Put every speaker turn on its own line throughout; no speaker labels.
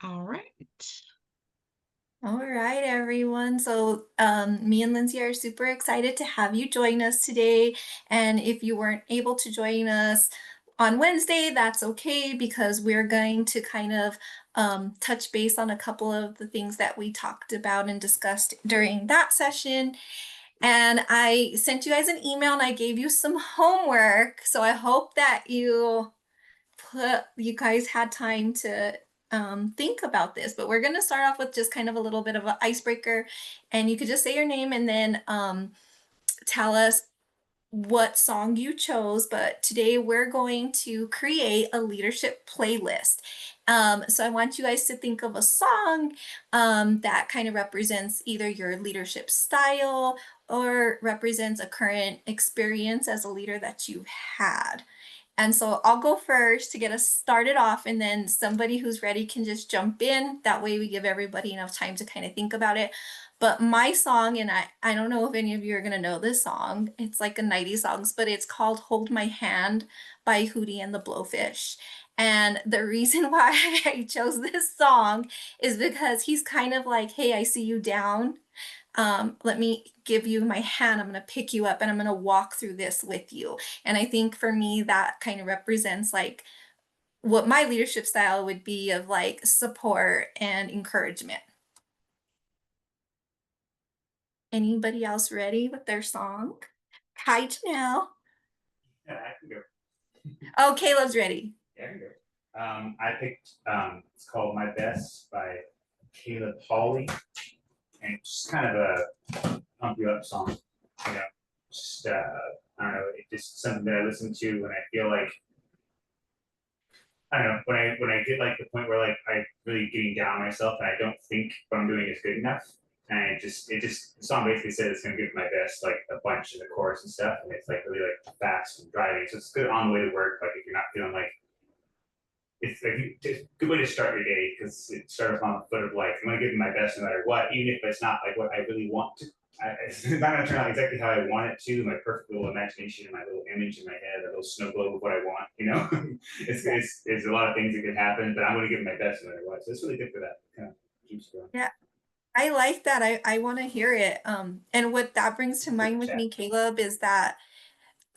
All right.
All right, everyone. So, me and Lindsay are super excited to have you join us today. And if you weren't able to join us on Wednesday, that's okay because we're going to kind of touch base on a couple of the things that we talked about and discussed during that session. And I sent you guys an email and I gave you some homework. So I hope that you guys had time to think about this, but we're going to start off with just kind of a little bit of an icebreaker. And you could just say your name and then tell us what song you chose. But today we're going to create a leadership playlist. So I want you guys to think of a song that kind of represents either your leadership style or represents a current experience as a leader that you've had. And so I'll go first to get us started off, and then somebody who's ready can just jump in. That way we give everybody enough time to kind of think about it. But my song, and I don't know if any of you are gonna know this song. It's like a 90s songs, but it's called Hold My Hand by Hootie and the Blowfish. And the reason why I chose this song is because he's kind of like, hey, I see you down, let me give you my hand. I'm going to pick you up and I'm going to walk through this with you. And I think for me, that kind of represents like what my leadership style would be of like support and encouragement. Anybody else ready with their song? Hi, Janelle.
Yeah, I can go.
Oh, Caleb's ready.
Yeah, I can go. I picked it's called My Best by Caleb Hawley, and it's just kind of a pump you up song. You know, just I don't know, it's just something that I listen to when I feel like I don't know when I get like the point where like I really getting down on myself and I don't think what I'm doing is good enough. And it just the song basically says it's gonna give it my best like a bunch in the chorus and stuff, and it's like really like fast and driving. So it's good on the way to work. Like if you're not feeling like it's a good way to start your day because it starts on the foot of like I'm gonna give it my best no matter what, even if it's not like what I really want to. It's not gonna turn out exactly how I want it to. My perfect little imagination and my little image in my head, a little snow globe of what I want. You know, it's a lot of things that could happen, but I'm gonna give it my best no matter what. So it's really good for that. Kind of keeps going.
Yeah, I like that. I want to hear it. And what that brings to mind with
Chat.
me, Caleb, is that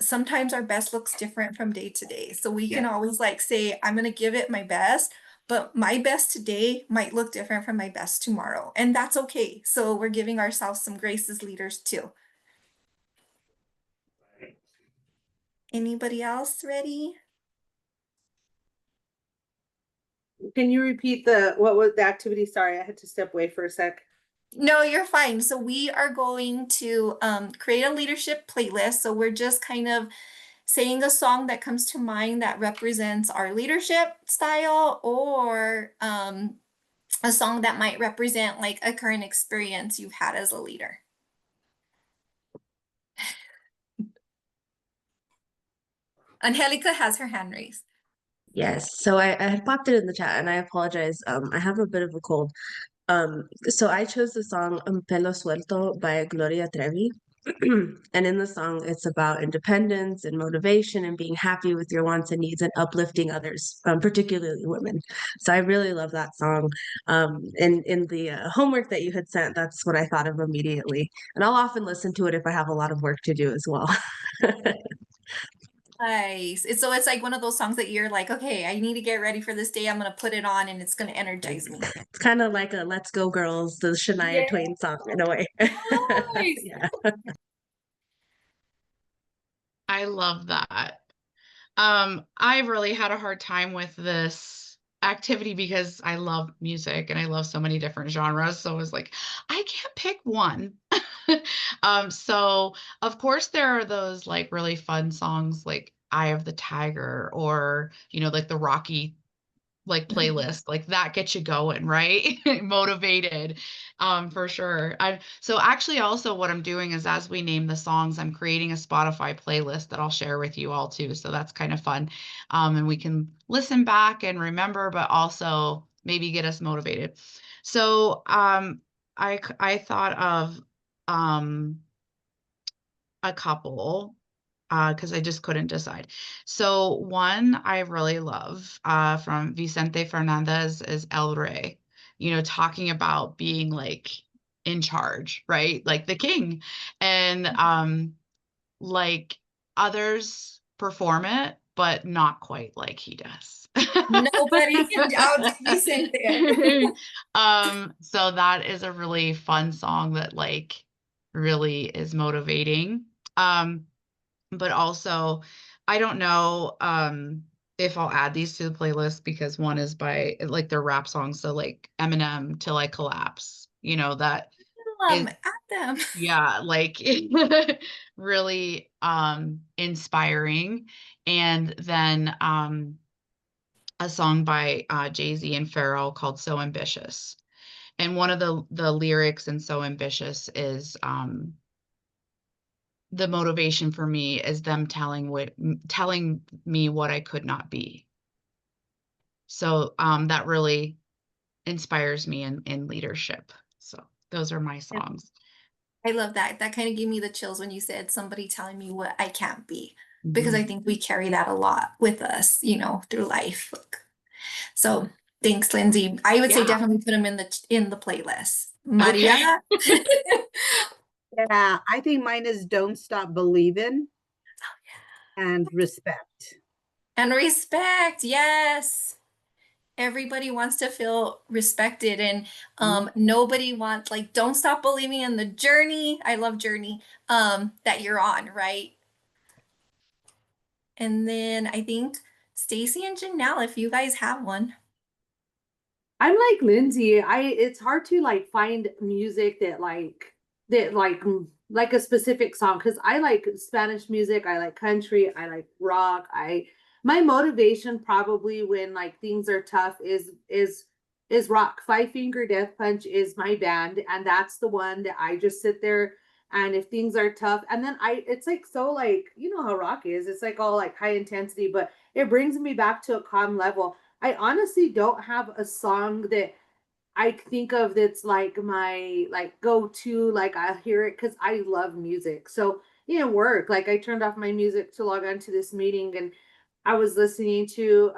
sometimes our best looks different from day to day. So we can
Yeah.
always like say, I'm going to give it my best, but my best today might look different from my best tomorrow. And that's okay. So we're giving ourselves some grace as leaders too. Anybody else ready?
Can you repeat what was the activity? Sorry, I had to step away for a sec.
No, you're fine. So we are going to create a leadership playlist. So we're just kind of saying a song that comes to mind that represents our leadership style or a song that might represent like a current experience you've had as a leader. Angelica has her hand raised.
Yes, so I had popped it in the chat and I apologize. I have a bit of a cold. So I chose the song Un Pelo Suelto by Gloria Trevi. And in the song, it's about independence and motivation and being happy with your wants and needs and uplifting others, particularly women. So I really love that song. And in the homework that you had sent, that's what I thought of immediately. And I'll often listen to it if I have a lot of work to do as well.
Nice. So it's like one of those songs that you're like, okay, I need to get ready for this day. I'm gonna put it on and it's gonna energize me.
It's kind of like a Let's Go Girls, the Shania
Yeah.
Twain song in a way.
Nice.
Yeah.
I love that. I really had a hard time with this activity because I love music and I love so many different genres. So I was like, I can't pick one. So of course there are those like really fun songs like Eye of the Tiger or, like the Rocky like playlist like that gets you going, right? Motivated, for sure. So actually also what I'm doing is as we name the songs, I'm creating a Spotify playlist that I'll share with you all too. So that's kind of fun. And we can listen back and remember, but also maybe get us motivated. So I thought of um a couple. because I just couldn't decide. So one I really love from Vicente Fernandez is El Rey, talking about being like in charge, right? Like the king. And like others perform it, but not quite like he does.
Nobody can doubt Vicente.
So that is a really fun song that like really is motivating. But also I don't know if I'll add these to the playlist because one is by like their rap songs, so like Eminem Till I Collapse, that is
At them.
yeah, like really inspiring. And then a song by Jay-Z and Pharrell called So Ambitious. And one of the lyrics in So Ambitious is the motivation for me is them telling me what I could not be. So that really inspires me in leadership. So those are my songs.
I love that. That kind of gave me the chills when you said somebody telling me what I can't be, because I think we carry that a lot with us, through life. So thanks, Lindsay. I would say
Yeah.
definitely put them in the playlist.
Okay.
Maria.
Yeah, I think mine is Don't Stop Believing and Respect.
And respect, yes. Everybody wants to feel respected, and nobody wants, like, don't stop believing in the journey. I love journey that you're on, right? And then I think Stacy and Janelle, if you guys have one.
I'm like Lindsay. It's hard to like find music that like a specific song, because I like Spanish music, I like country, I like rock. My motivation probably when like things are tough is rock. Five Finger Death Punch is my band, and that's the one that I just sit there, and if things are tough, and then it's like, so like, you know how rock is, it's like all like high intensity, but it brings me back to a calm level. I honestly don't have a song that I think of that's like my like go to, like I hear it because I love music. So work, like I turned off my music to log on to this meeting, and I was listening to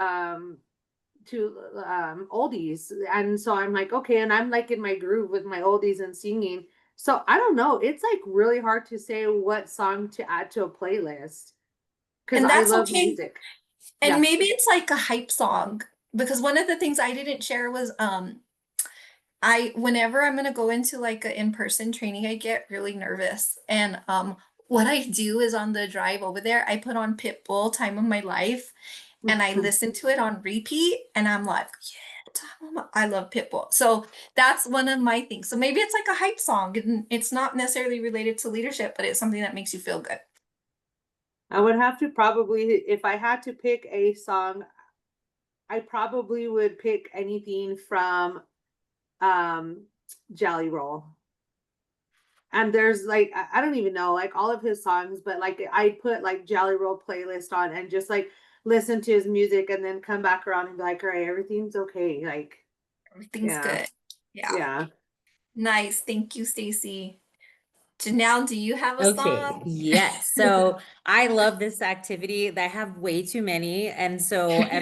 oldies, and so I'm like, okay, and I'm like in my groove with my oldies and singing. So I don't know, it's like really hard to say what song to add to a playlist because
And
I
that's
love
okay.
music.
And
Yeah.
maybe it's like a hype song, because one of the things I didn't share was whenever I'm gonna go into like an in-person training, I get really nervous. And what I do is on the drive over there, I put on Pitbull, Time of My Life, and I listen to it on repeat, and I'm like, yeah, I love Pitbull. So that's one of my things. So maybe it's like a hype song, and it's not necessarily related to leadership, but it's something that makes you feel good.
I would have to probably, if I had to pick a song, I probably would pick anything from Jelly Roll. And there's like, I don't even know like all of his songs, but like I put like Jelly Roll playlist on and just like listen to his music, and then come back around and be like, all right, everything's okay. Like
Everything's
yeah.
good. Yeah.
Yeah.
Nice. Thank you, Stacy. Janelle, do you have a
Okay,
song?
yes. So I love this activity. I have way too many. And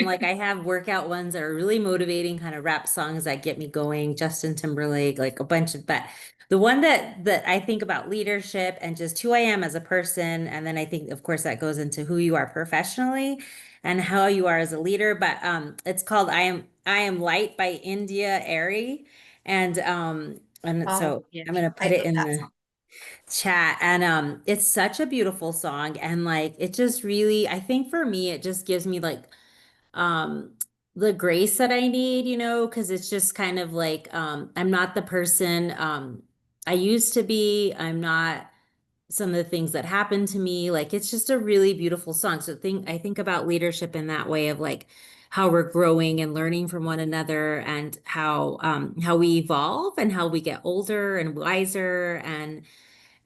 like I have workout ones that are really motivating, kind of rap songs that get me going, Justin Timberlake, like a bunch of, but the one that I think about leadership and just who I am as a person. And then I think, of course, that goes into who you are professionally and how you are as a leader. But it's called I Am Light by India Airy. And so
Yeah,
I'm gonna
I
put it
love
in
that
the
song.
chat. And it's such a beautiful song, and like it just really, I think for me it just gives me like um the grace that I need, because it's just kind of like I'm not the person I used to be. I'm not some of the things that happened to me. Like it's just a really beautiful song. So I think about leadership in that way of like how we're growing and learning from one another, and how we evolve and how we get older and wiser, and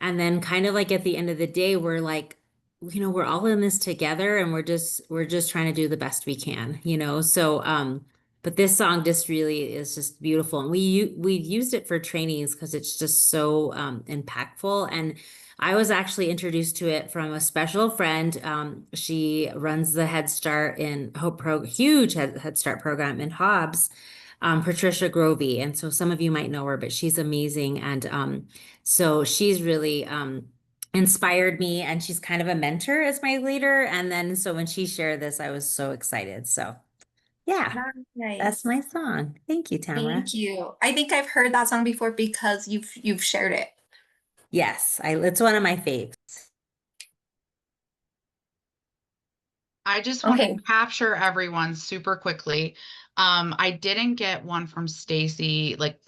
then kind of like at the end of the day, we're like, we're all in this together, and we're just trying to do the best we can. So but this song just really is just beautiful. And we've used it for trainings because it's just so impactful. And I was actually introduced to it from a special friend. She runs the Head Start in huge Head Start program in Hobbs, Patricia Grovey. And so some of you might know her, but she's amazing. And so she's really inspired me, and she's kind of a mentor as my leader. And then so when she shared this, I was so excited. So yeah, that's
Nice.
my song. Thank you, Tamara.
Thank you. I think I've heard that song before because you've shared it.
Yes, it's one of my faves.
I just want
Okay.
to capture everyone super quickly. I didn't get one from Stacy, like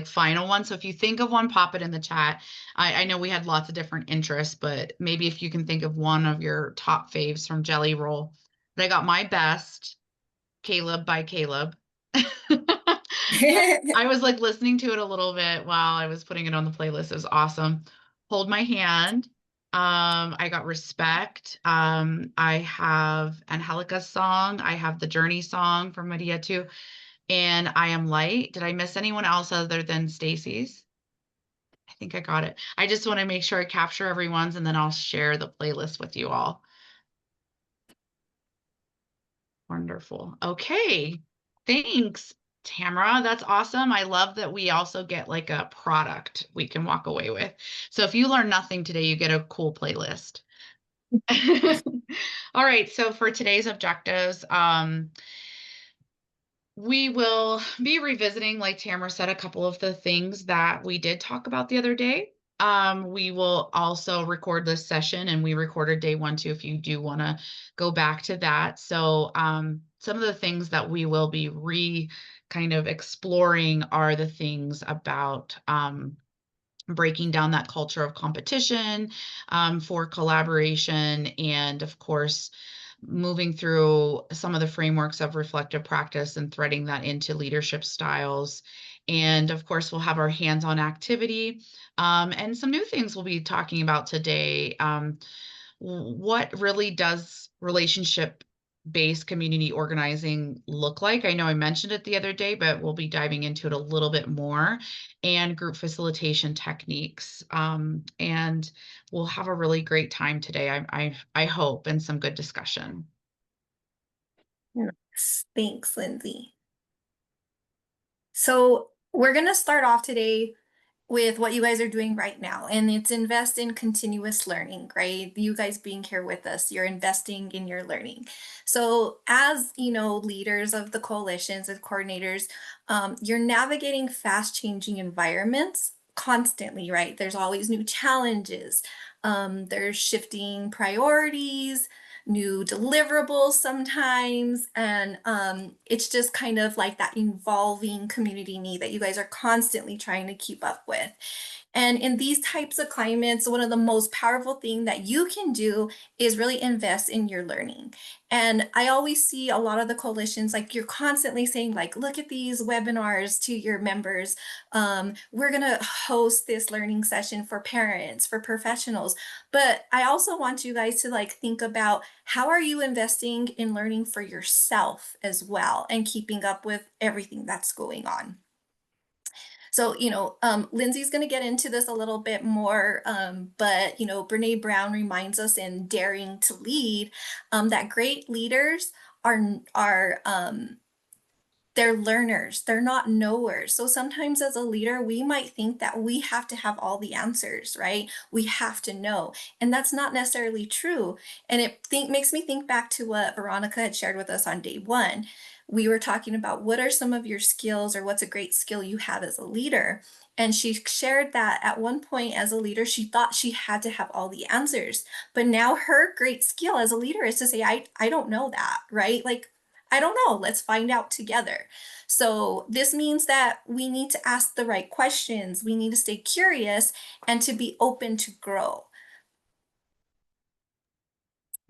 final one. So if you think of one, pop it in the chat. I know we had lots of different interests, but maybe if you can think of one of your top faves from Jelly Roll. But I got My Best, Caleb by Caleb. I was like listening to it a little bit while I was putting it on the playlist. It was awesome. Hold My Hand. I got Respect. I have Angelica's song. I have the Journey song from Maria too. And I Am Light. Did I miss anyone else other than Stacy's? I think I got it. I just want to make sure I capture everyone's, and then I'll share the playlist with you all. Wonderful. Okay. Thanks, Tamara. That's awesome. I love that we also get like a product we can walk away with. So if you learn nothing today, you get a cool playlist. All right. So for today's objectives, we will be revisiting, like Tamara said, a couple of the things that we did talk about the other day. We will also record this session, and we recorded day 1 too, if you do want to go back to that. So some of the things that we will be kind of exploring are the things about breaking down that culture of competition for collaboration, and of course, moving through some of the frameworks of reflective practice and threading that into leadership styles. And of course, we'll have our hands-on activity and some new things we'll be talking about today. What really does relationship-based community organizing look like? I know I mentioned it the other day, but we'll be diving into it a little bit more, and group facilitation techniques. And we'll have a really great time today, I hope, and some good discussion.
Thanks, Lindsay. So we're going to start off today with what you guys are doing right now, and it's invest in continuous learning, right? You guys being here with us, you're investing in your learning. So as you know, leaders of the coalitions and coordinators, you're navigating fast changing environments constantly, right? There's always new challenges. There's shifting priorities, new deliverables sometimes, and it's just kind of like that evolving community need that you guys are constantly trying to keep up with. And in these types of climates, one of the most powerful thing that you can do is really invest in your learning. And I always see a lot of the coalitions, like you're constantly saying, like, look at these webinars to your members. We're going to host this learning session for parents, for professionals. But I also want you guys to like think about how are you investing in learning for yourself as well, and keeping up with everything that's going on. So, Lindsay's going to get into this a little bit more, but, Brene Brown reminds us in Daring to Lead that great leaders are they're learners, they're not knowers. So sometimes as a leader, we might think that we have to have all the answers, right? We have to know. And that's not necessarily true. And it makes me think back to what Veronica had shared with us on day 1. We were talking about what are some of your skills, or what's a great skill you have as a leader. And she shared that at one point as a leader, she thought she had to have all the answers. But now her great skill as a leader is to say, I don't know that, right? Like, I don't know, let's find out together. So this means that we need to ask the right questions. We need to stay curious and to be open to grow.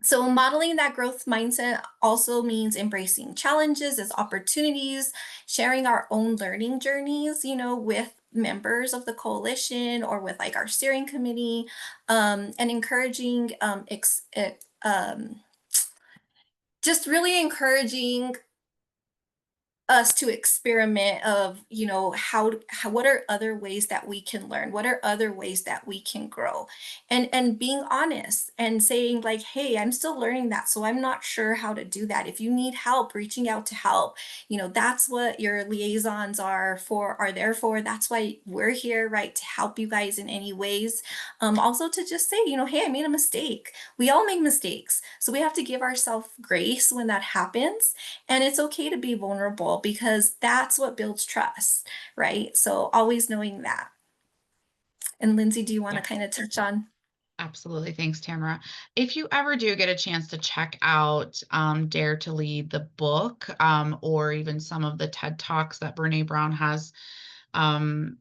So modeling that growth mindset also means embracing challenges as opportunities, sharing our own learning journeys, with members of the coalition or with like our steering committee, and encouraging, just really encouraging us to experiment of, you know, what are other ways that we can learn? What are other ways that we can grow? And being honest and saying like, hey, I'm still learning that, so I'm not sure how to do that. If you need help, reaching out to help, you know, that's what your liaisons are there for. That's why we're here, right? To help you guys in any ways. Also to just say, you know, hey, I made a mistake. We all make mistakes. So we have to give ourselves grace when that happens. And it's okay to be vulnerable because that's what builds trust, right? So always knowing that. And Lindsay, do you want to
Yeah.
kind of touch on?
Absolutely. Thanks, Tamara. If you ever do get a chance to check out Dare to Lead, the book, or even some of the TED Talks that Brene Brown um,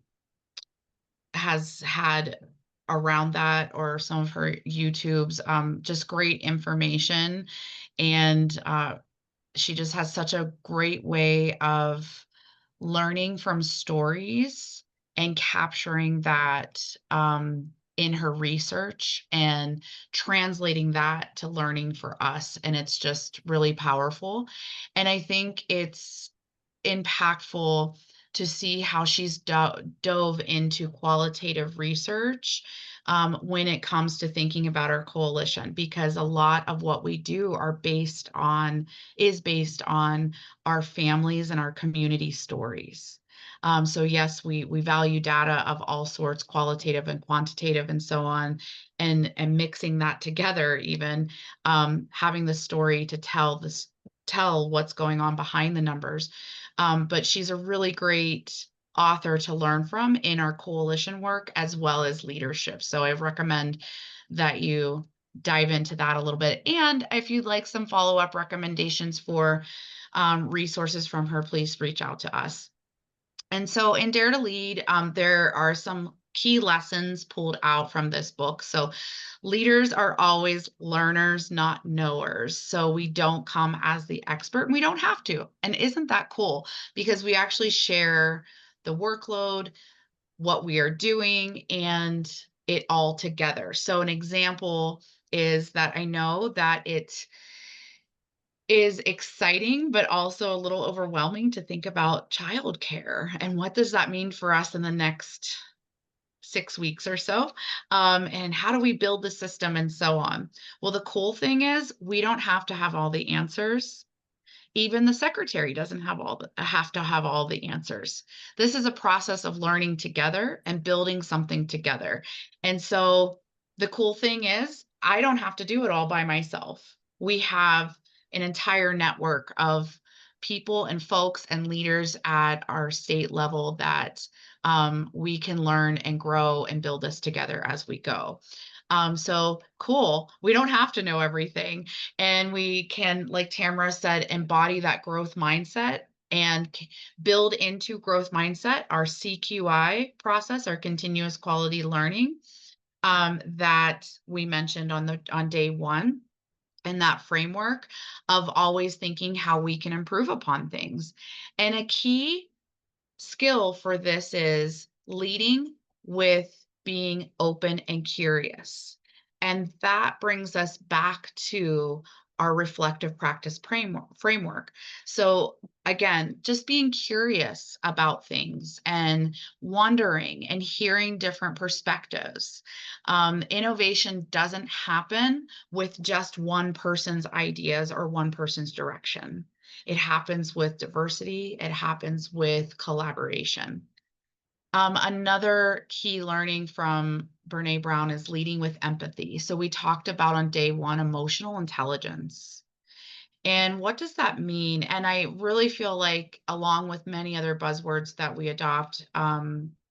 has had around that, or some of her YouTubes, just great information. And she just has such a great way of learning from stories and capturing that in her research and translating that to learning for us. And it's just really powerful. And I think it's impactful to see how she's dove into qualitative research when it comes to thinking about our coalition, because a lot of what we do is based on our families and our community stories. So yes, we value data of all sorts, qualitative and quantitative and so on, and mixing that together, even having the story to tell what's going on behind the numbers. But she's a really great author to learn from in our coalition work as well as leadership. So I recommend that you dive into that a little bit. And if you'd like some follow-up recommendations for resources from her, please reach out to us. And so in Dare to Lead, there are some key lessons pulled out from this book. So leaders are always learners, not knowers. So we don't come as the expert, and we don't have to. And isn't that cool? Because we actually share the workload, what we are doing, and it all together. So an example is that I know that it is exciting, but also a little overwhelming to think about childcare and what does that mean for us in the next 6 weeks or so, and how do we build the system and so on. Well, the cool thing is we don't have to have all the answers. Even the secretary doesn't have to have all the answers. This is a process of learning together and building something together. And so the cool thing is I don't have to do it all by myself. We have an entire network of people and folks and leaders at our state level that we can learn and grow and build this together as we go. So cool. We don't have to know everything. And we can, like Tamara said, embody that growth mindset and build into growth mindset our CQI process, our continuous quality learning, that we mentioned on day one. And that framework of always thinking how we can improve upon things. And a key skill for this is leading with being open and curious. And that brings us back to our reflective practice framework. So again, just being curious about things and wondering and hearing different perspectives. Innovation doesn't happen with just one person's ideas or one person's direction. It happens with diversity. It happens with collaboration. Another key learning from Brene Brown is leading with empathy. So we talked about on day one, emotional intelligence. And what does that mean? And I really feel like, along with many other buzzwords that we adopt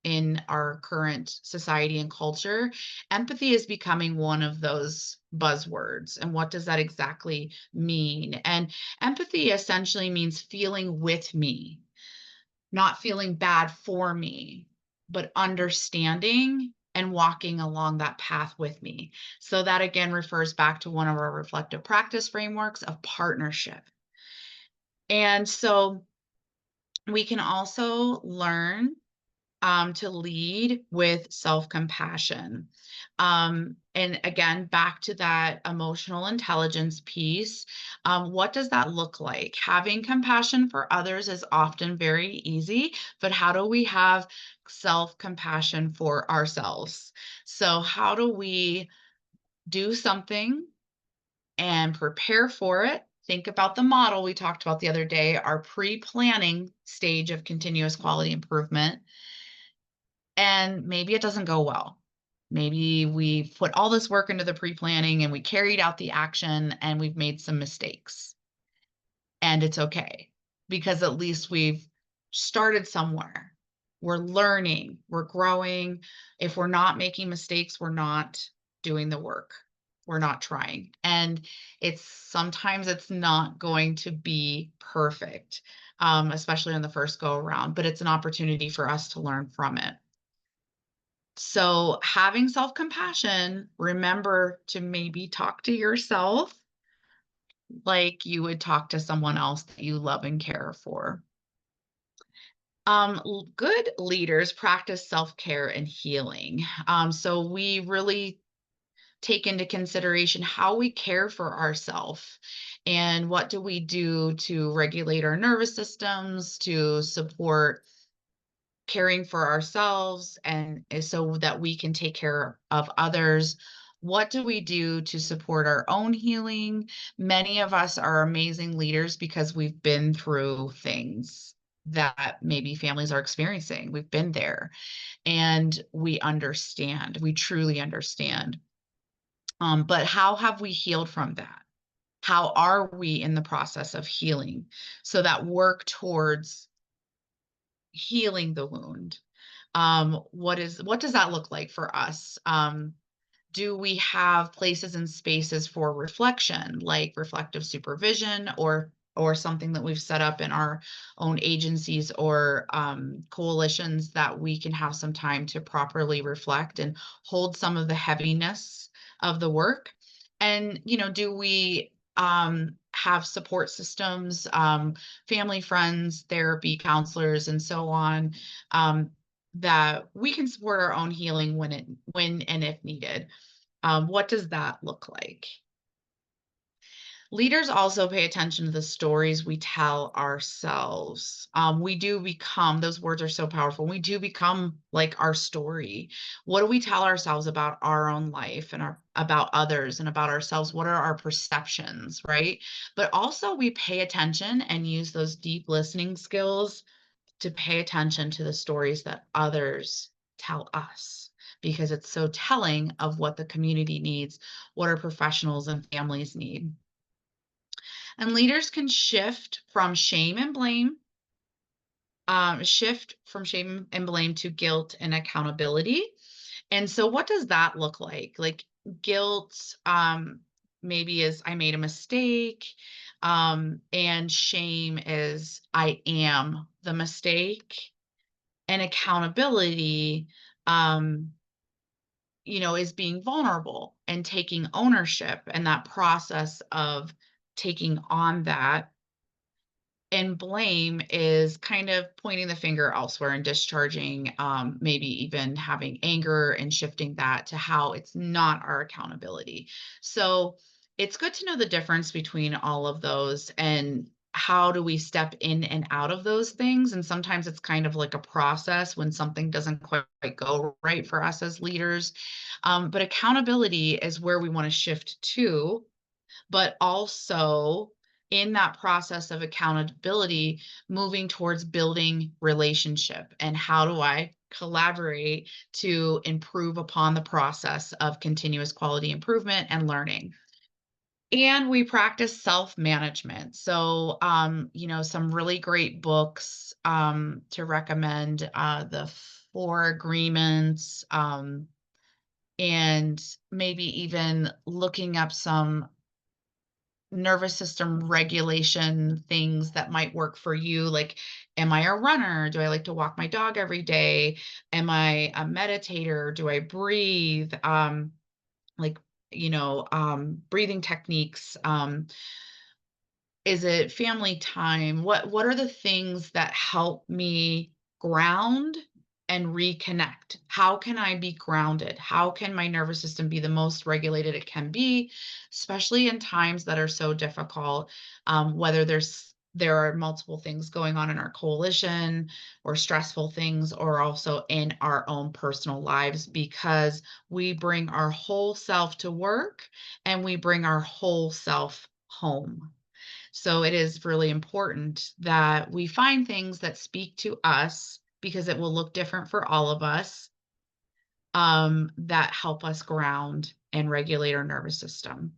in our current society and culture, empathy is becoming one of those buzzwords. And what does that exactly mean? And empathy essentially means feeling with me, not feeling bad for me, but understanding and walking along that path with me. So that again refers back to one of our reflective practice frameworks of partnership. And so we can also learn to lead with self-compassion. And again, back to that emotional intelligence piece. What does that look like? Having compassion for others is often very easy, but how do we have self-compassion for ourselves? So, how do we do something and prepare for it? Think about the model we talked about the other day, our pre-planning stage of continuous quality improvement. And maybe it doesn't go well. Maybe we've put all this work into the pre-planning and we carried out the action and we've made some mistakes. And it's okay, because at least we've started somewhere. We're learning, we're growing. If we're not making mistakes, we're not doing the work. We're not trying. And sometimes it's not going to be perfect, especially on the first go around, but it's an opportunity for us to learn from it. So having self-compassion, remember to maybe talk to yourself like you would talk to someone else that you love and care for. Good leaders practice self-care and healing. So we really take into consideration how we care for ourselves and what do we do to regulate our nervous systems, to support caring for ourselves and so that we can take care of others. What do we do to support our own healing? Many of us are amazing leaders because we've been through things that maybe families are experiencing. We've been there and we understand, we truly understand. But how have we healed from that? How are we in the process of healing? So that work towards healing the wound. What does that look like for us? Do we have places and spaces for reflection, like reflective supervision, or something that we've set up in our own agencies or coalitions that we can have some time to properly reflect and hold some of the heaviness of the work? And do we have support systems, family, friends, therapy, counselors, and so on, that we can support our own healing when and if needed? What does that look like? Leaders also pay attention to the stories we tell ourselves. We do become, those words are so powerful. We do become like our story. What do we tell ourselves about our own life and about others and about ourselves? What are our perceptions, right? But also we pay attention and use those deep listening skills to pay attention to the stories that others tell us, because it's so telling of what the community needs, what our professionals and families need. And leaders can shift from shame and blame to guilt and accountability. And so what does that look like? Like guilt, maybe is I made a mistake, and shame is I am the mistake, and accountability, is being vulnerable and taking ownership, and that process of taking on that. And blame is kind of pointing the finger elsewhere and discharging, maybe even having anger and shifting that to how it's not our accountability. So it's good to know the difference between all of those and how do we step in and out of those things. And sometimes it's kind of like a process when something doesn't quite go right for us as leaders. But accountability is where we want to shift to, but also in that process of accountability, moving towards building relationship and how do I collaborate to improve upon the process of continuous quality improvement and learning. And we practice self-management. So, some really great books to recommend, the 4 Agreements, and maybe even looking up some nervous system regulation things that might work for you. Like, am I a runner? Do I like to walk my dog every day? Am I a meditator? Do I breathe? Like, breathing techniques. Is it family time? What are the things that help me ground and reconnect. How can I be grounded? How can my nervous system be the most regulated it can be, especially in times that are so difficult, whether there are multiple things going on in our coalition or stressful things, or also in our own personal lives, because we bring our whole self to work and we bring our whole self home. So it is really important that we find things that speak to us, because it will look different for all of us, that help us ground and regulate our nervous system.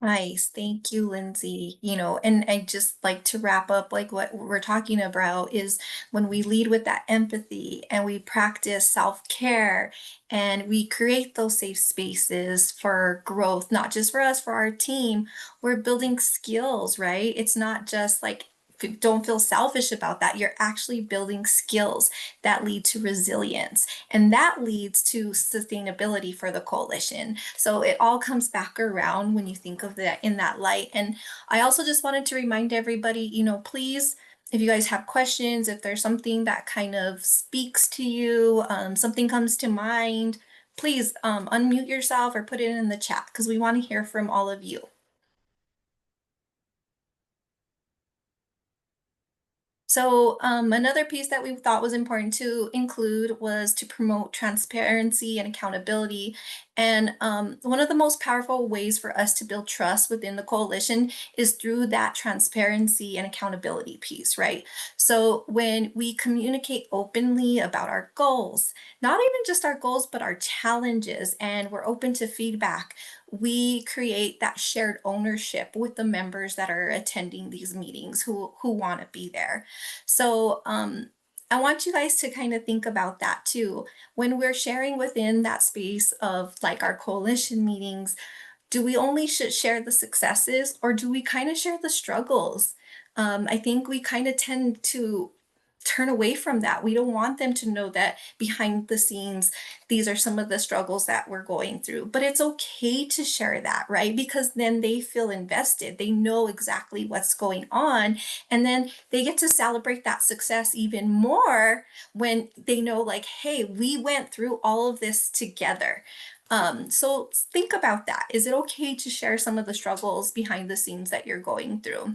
Nice. Thank you, Lindsay. And I just like to wrap up, like what we're talking about is when we lead with that empathy and we practice self-care and we create those safe spaces for growth, not just for us, for our team, we're building skills, right? It's not just like, don't feel selfish about that. You're actually building skills that lead to resilience, and that leads to sustainability for the coalition. So it all comes back around when you think of that in that light. And I also just wanted to remind everybody, please, if you guys have questions, if there's something that kind of speaks to you, something comes to mind, please unmute yourself or put it in the chat, because we want to hear from all of you. So another piece that we thought was important to include was to promote transparency and accountability. And one of the most powerful ways for us to build trust within the coalition is through that transparency and accountability piece, right? So when we communicate openly about our goals, not even just our goals, but our challenges, and we're open to feedback, we create that shared ownership with the members that are attending these meetings who want to be there. So I want you guys to kind of think about that too. When we're sharing within that space of like our coalition meetings, do we only should share the successes, or do we kind of share the struggles? I think we kind of tend to turn away from that. We don't want them to know that behind the scenes, these are some of the struggles that we're going through. But it's okay to share that, right? Because then they feel invested. They know exactly what's going on. And then they get to celebrate that success even more when they know, like, hey, we went through all of this together. So think about that. Is it okay to share some of the struggles behind the scenes that you're going through?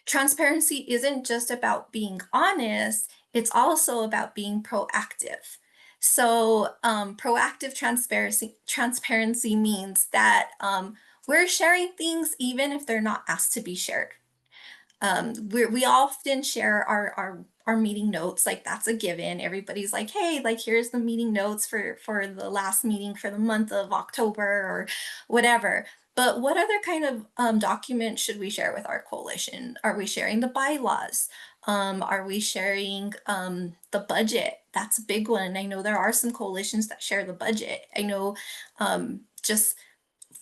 Transparency isn't just about being honest, it's also about being proactive. So proactive transparency means that we're sharing things even if they're not asked to be shared. We often share our meeting notes, like that's a given. Everybody's like, hey, like here's the meeting notes for the last meeting for the month of October or whatever. But what other kind of documents should we share with our coalition? Are we sharing the bylaws? Are we sharing the budget? That's a big one. I know there are some coalitions that share the budget. I know just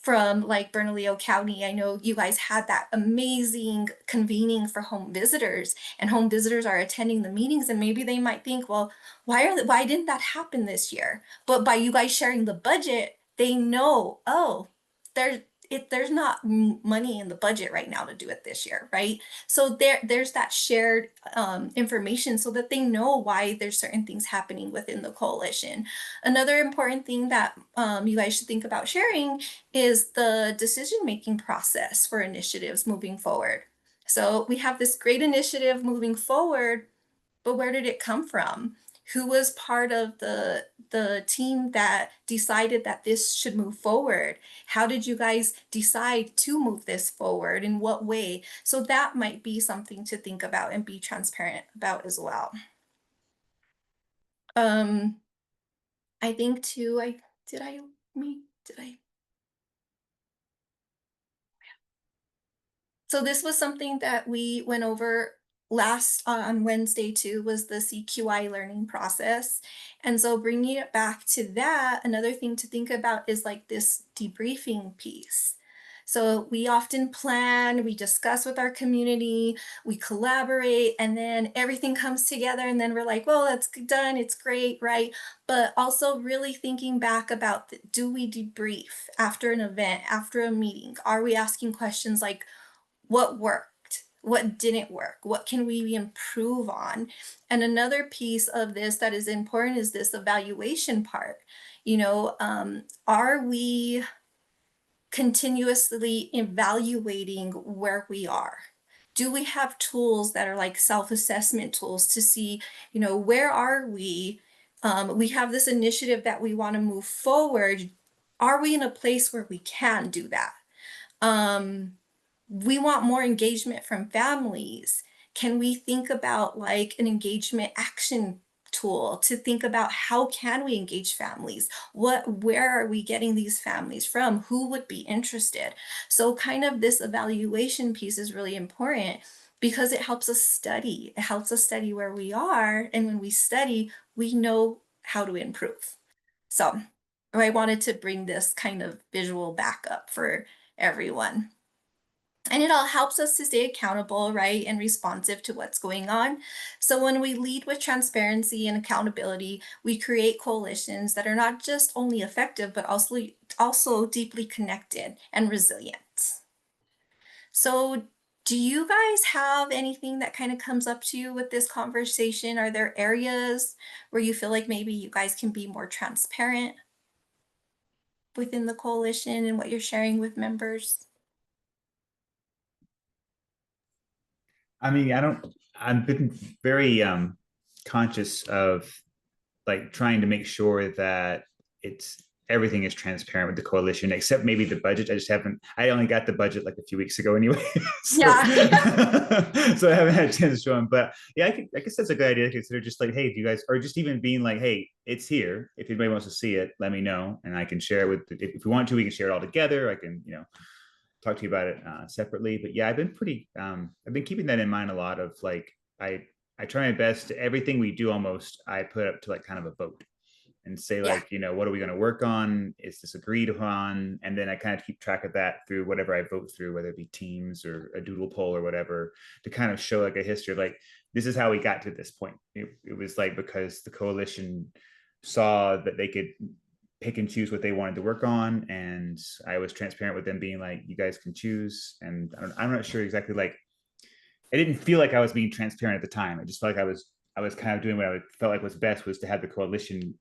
from like Bernalillo County, I know you guys had that amazing convening for home visitors, and home visitors are attending the meetings, and maybe they might think, well, why didn't that happen this year? But by you guys sharing the budget, they know, oh, there's not money in the budget right now to do it this year, right? So there's that shared information so that they know why there's certain things happening within the coalition. Another important thing that you guys should think about sharing is the decision-making process for initiatives moving forward. So we have this great initiative moving forward, but where did it come from? Who was part of the team that decided that this should move forward? How did you guys decide to move this forward? In what way? So that might be something to think about and be transparent about as well. I think too, did I So this was something that we went over last on Wednesday too, was the CQI learning process. And so bringing it back to that, another thing to think about is like this debriefing piece. So we often plan, we discuss with our community, we collaborate, and then everything comes together, and then we're like, well, that's done, it's great, right? But also really thinking back about, do we debrief after an event, after a meeting? Are we asking questions like, what worked? What didn't work? What can we improve on? And another piece of this that is important is this evaluation part. Are we continuously evaluating where we are? Do we have tools that are like self-assessment tools to see, where are we? We have this initiative that we want to move forward. Are we in a place where we can do that? We want more engagement from families. Can we think about like an engagement action tool to think about how can we engage families? Where are we getting these families from? Who would be interested? So kind of this evaluation piece is really important because it helps us study. It helps us study where we are. And when we study, we know how to improve. So I wanted to bring this kind of visual backup for everyone. And it all helps us to stay accountable, right, and responsive to what's going on. So when we lead with transparency and accountability, we create coalitions that are not just only effective, but also deeply connected and resilient. So do you guys have anything that kind of comes up to you with this conversation? Are there areas where you feel like maybe you guys can be more transparent within the coalition and what you're sharing with members?
I mean, I've been very conscious of like trying to make sure that everything is transparent with the coalition, except maybe the budget. I only got the budget like a few weeks ago anyway. So,
Yeah.
so I haven't had a chance to show them. But yeah, I guess that's a good idea to consider, just like, hey, if you guys, or just even being like, hey, it's here. If anybody wants to see it, let me know. And I can share it if we want to, we can share it all together. I can, talk to you about it separately. But yeah, I've been keeping that in mind a lot of like, I try my best. Everything we do almost, I put up to like kind of a vote and say like, what are we going to work on? Is this agreed upon? And then I kind of keep track of that through whatever I vote through, whether it be Teams or a doodle poll or whatever, to kind of show like a history of like, this is how we got to this point. It was like, because the coalition saw that they could pick and choose what they wanted to work on, and I was transparent with them, being like, you guys can choose. And I'm not sure exactly, like, I didn't feel like I was being transparent at the time. I just felt like I was kind of doing what I felt like was best, was to have the coalition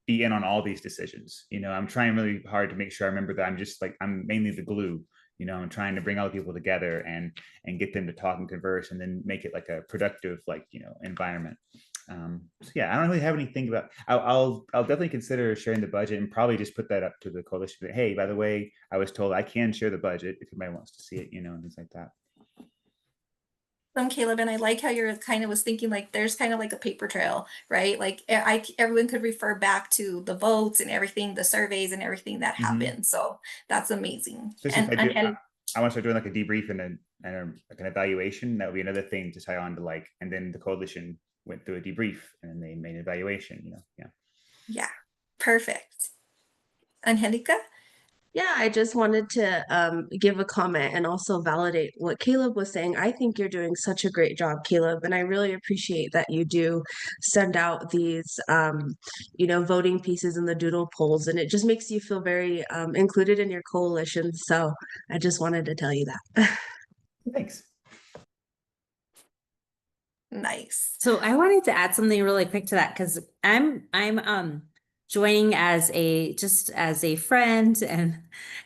be in on all these decisions. I'm trying really hard to make sure I remember that I'm mainly the glue. I'm trying to bring all the people together and get them to talk and converse, and then make it like a productive, like, environment. So yeah, I don't really have anything about. I'll definitely consider sharing the budget, and probably just put that up to the coalition. But hey, by the way, I was told I can share the budget if anybody wants to see it, and things like that.
Caleb, and I like how you're kind of was thinking like there's kind of like a paper trail, right? Like everyone could refer back to the votes and everything, the surveys and everything that happened. So that's amazing.
I want to start doing like a debrief and like an evaluation. That would be another thing to tie on to, like, and then the coalition went through a debrief and then they made an evaluation.
Yeah, perfect. Angelica?
Yeah, I just wanted to give a comment and also validate what Caleb was saying. I think you're doing such a great job, Caleb, and I really appreciate that you do send out these, voting pieces in the doodle polls, and it just makes you feel very included in your coalition. So I just wanted to tell you that.
Thanks.
Nice.
So I wanted to add something really quick to that, because I'm joining as a friend and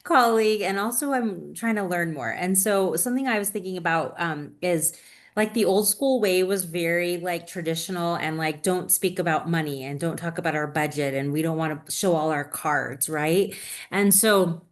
colleague, and also I'm trying to learn more. And so something I was thinking about is like the old school way was very like traditional, and like don't speak about money and don't talk about our budget, and we don't want to show all our cards, right? And so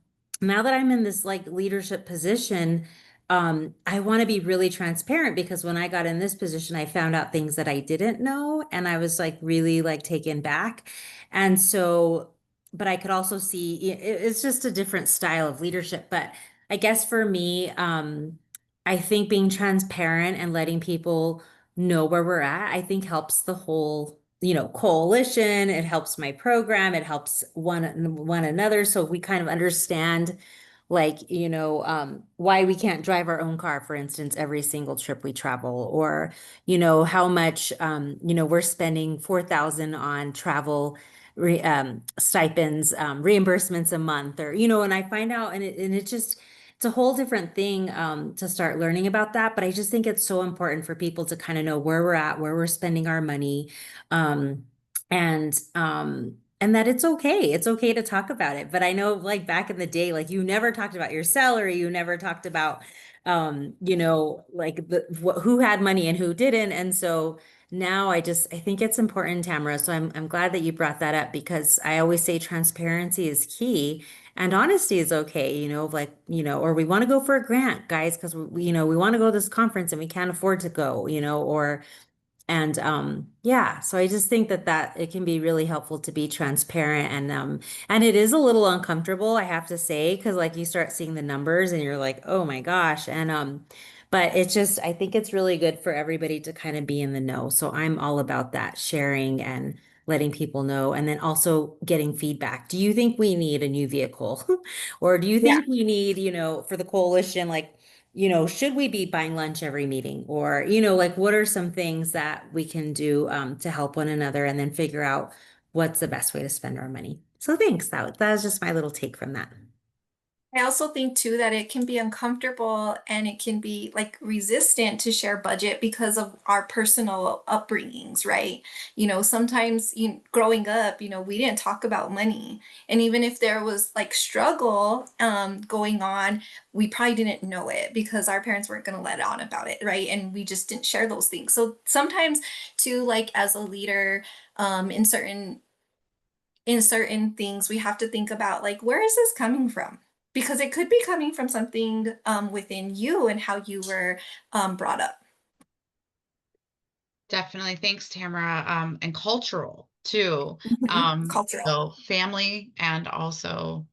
now that I'm in this like leadership position, I want to be really transparent, because when I got in this position, I found out things that I didn't know, and I was like really like taken back. And so, but I could also see it's just a different style of leadership. But I guess for me, I think being transparent and letting people know where we're at, I think helps the whole, coalition. It helps my program. It helps one another. So we kind of understand, like, why we can't drive our own car, for instance, every single trip we travel, or, how much, we're spending 4,000 on travel stipends, reimbursements a month, or, and I find out, and it just, it's a whole different thing to start learning about that. But I just think it's so important for people to kind of know where we're at, where we're spending our money, um, and that it's okay. It's okay to talk about it. But I know like back in the day, like you never talked about your salary, you never talked about like who had money and who didn't. And so now I think it's important, Tamara. So I'm glad that you brought that up because I always say transparency is key and honesty is okay, like, or we want to go for a grant, guys, because we want to go to this conference and we can't afford to go, or and yeah, so I just think that it can be really helpful to be transparent and it is a little uncomfortable, I have to say, because like you start seeing the numbers and you're like, oh my gosh. And but it's just I think it's really good for everybody to kind of be in the know. So I'm all about that, sharing and letting people know and then also getting feedback. Do you think we need a new vehicle? Or do you
Yeah.
think we need, for the coalition, like should we be buying lunch every meeting? Or, like what are some things that we can do to help one another and then figure out what's the best way to spend our money? So thanks. That was just my little take from that.
I also think too that it can be uncomfortable and it can be like resistant to share budget because of our personal upbringings, right? Sometimes growing up, we didn't talk about money. And even if there was like struggle going on, we probably didn't know it because our parents weren't going to let on about it, right? And we just didn't share those things. So sometimes too, like as a leader, in certain things, we have to think about like, where is this coming from? Because it could be coming from something within you and how you were brought up.
Definitely. Thanks, Tamara. And cultural too.
Cultural.
So family and also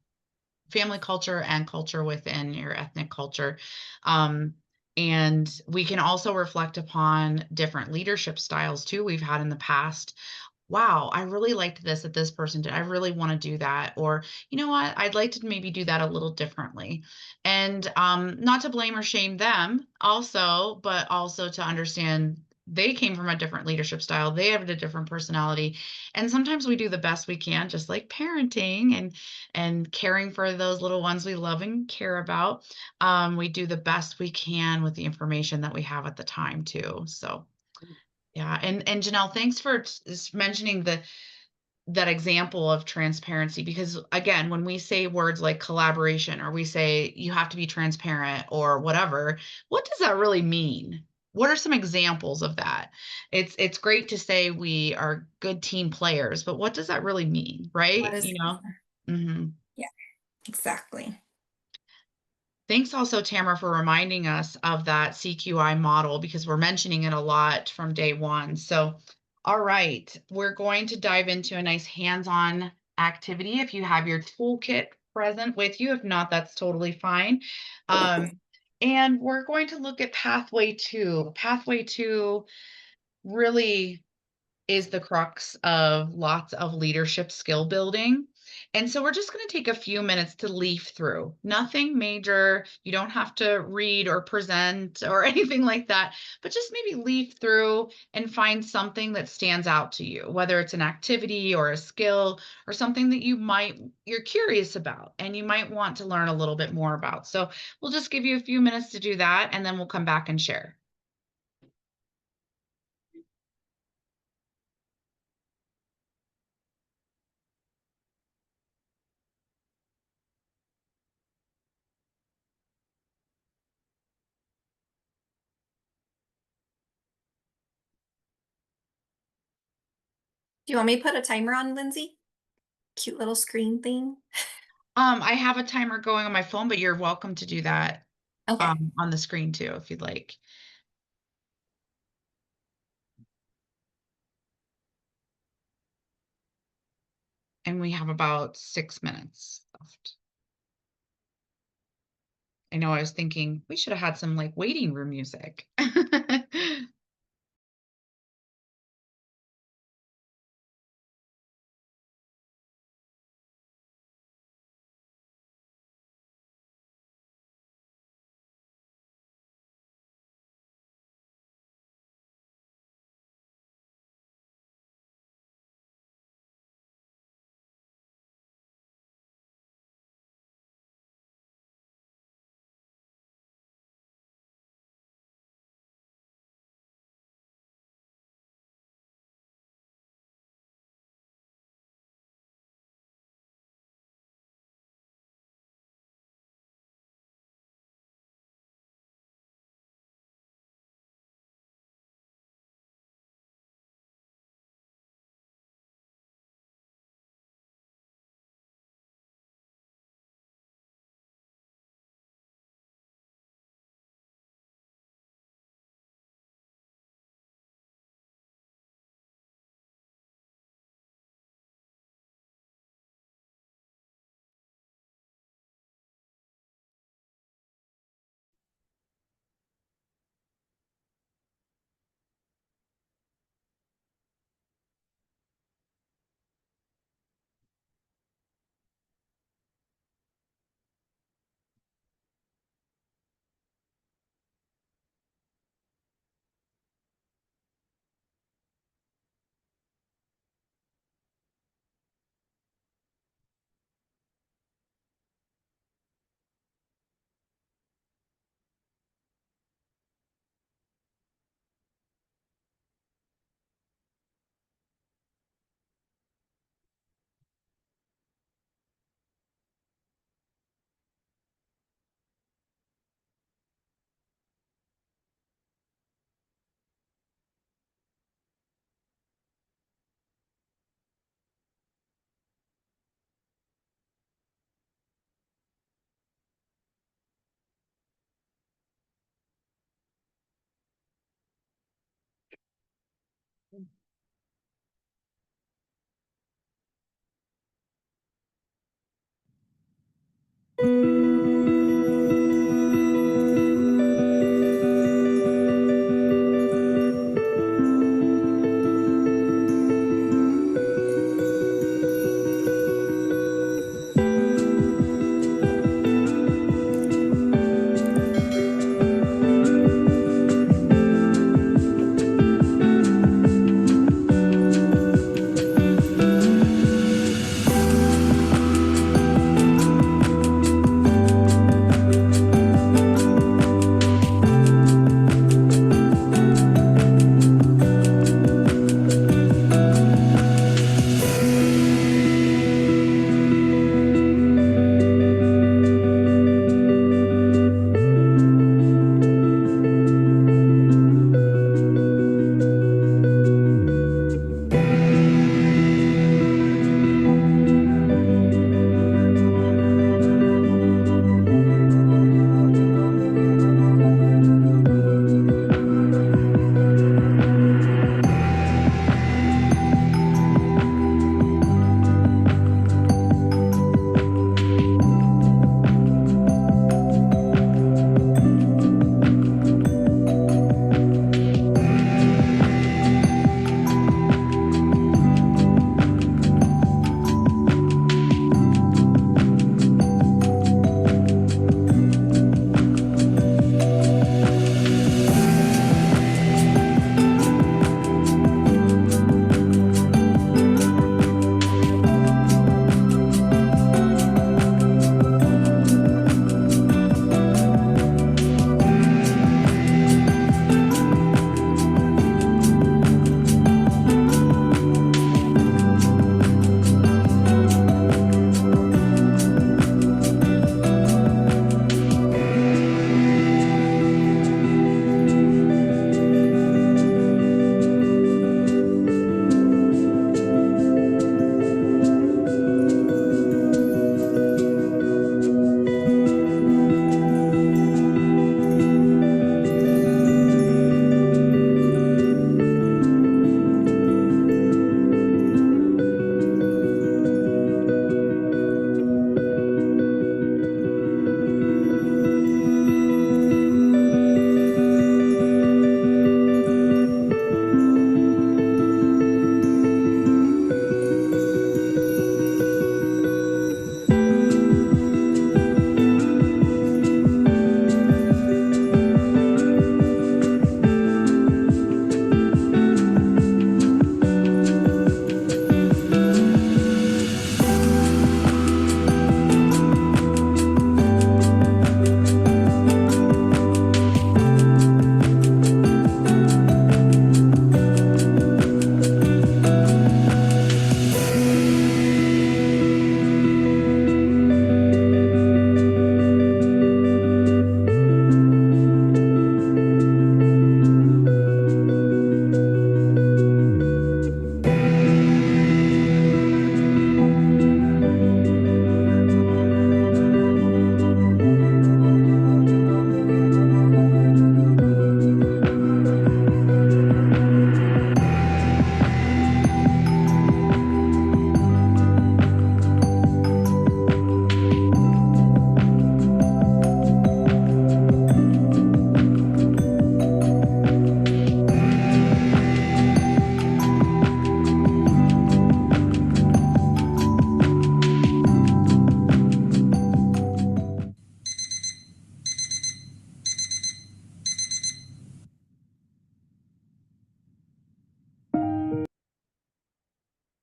family culture and culture within your ethnic culture. Um, and we can also reflect upon different leadership styles too we've had in the past. Wow, I really liked this that this person did. I really want to do that. Or, you know what? I'd like to maybe do that a little differently. And not to blame or shame them also, but also to understand they came from a different leadership style. They have a different personality. And sometimes we do the best we can, just like parenting and caring for those little ones we love and care about. We do the best we can with the information that we have at the time too. So yeah, and Janelle, thanks for mentioning that example of transparency because again, when we say words like collaboration or we say you have to be transparent or whatever, what does that really mean? What are some examples of that? It's great to say we are good team players, but what does that really mean,
What
right?
is
Mhm.
Yeah, exactly.
Thanks also, Tamara, for reminding us of that CQI model because we're mentioning it a lot from day one. So, all right, we're going to dive into a nice hands-on activity. If you have your toolkit present with you, if not, that's totally fine. And we're going to look at Pathway 2. Pathway 2 really is the crux of lots of leadership skill building. And so we're just going to take a few minutes to leaf through. Nothing major. You don't have to read or present or anything like that, but just maybe leaf through and find something that stands out to you, whether it's an activity or a skill or something that you're curious about and you might want to learn a little bit more about. So we'll just give you a few minutes to do that and then we'll come back and share.
Do you want me to put a timer on, Lindsay? Cute little screen thing.
I have a timer going on my phone, but you're welcome to do that
Okay.
on the screen too, if you'd like. And we have about 6 minutes left. I know I was thinking we should have had some like waiting room music.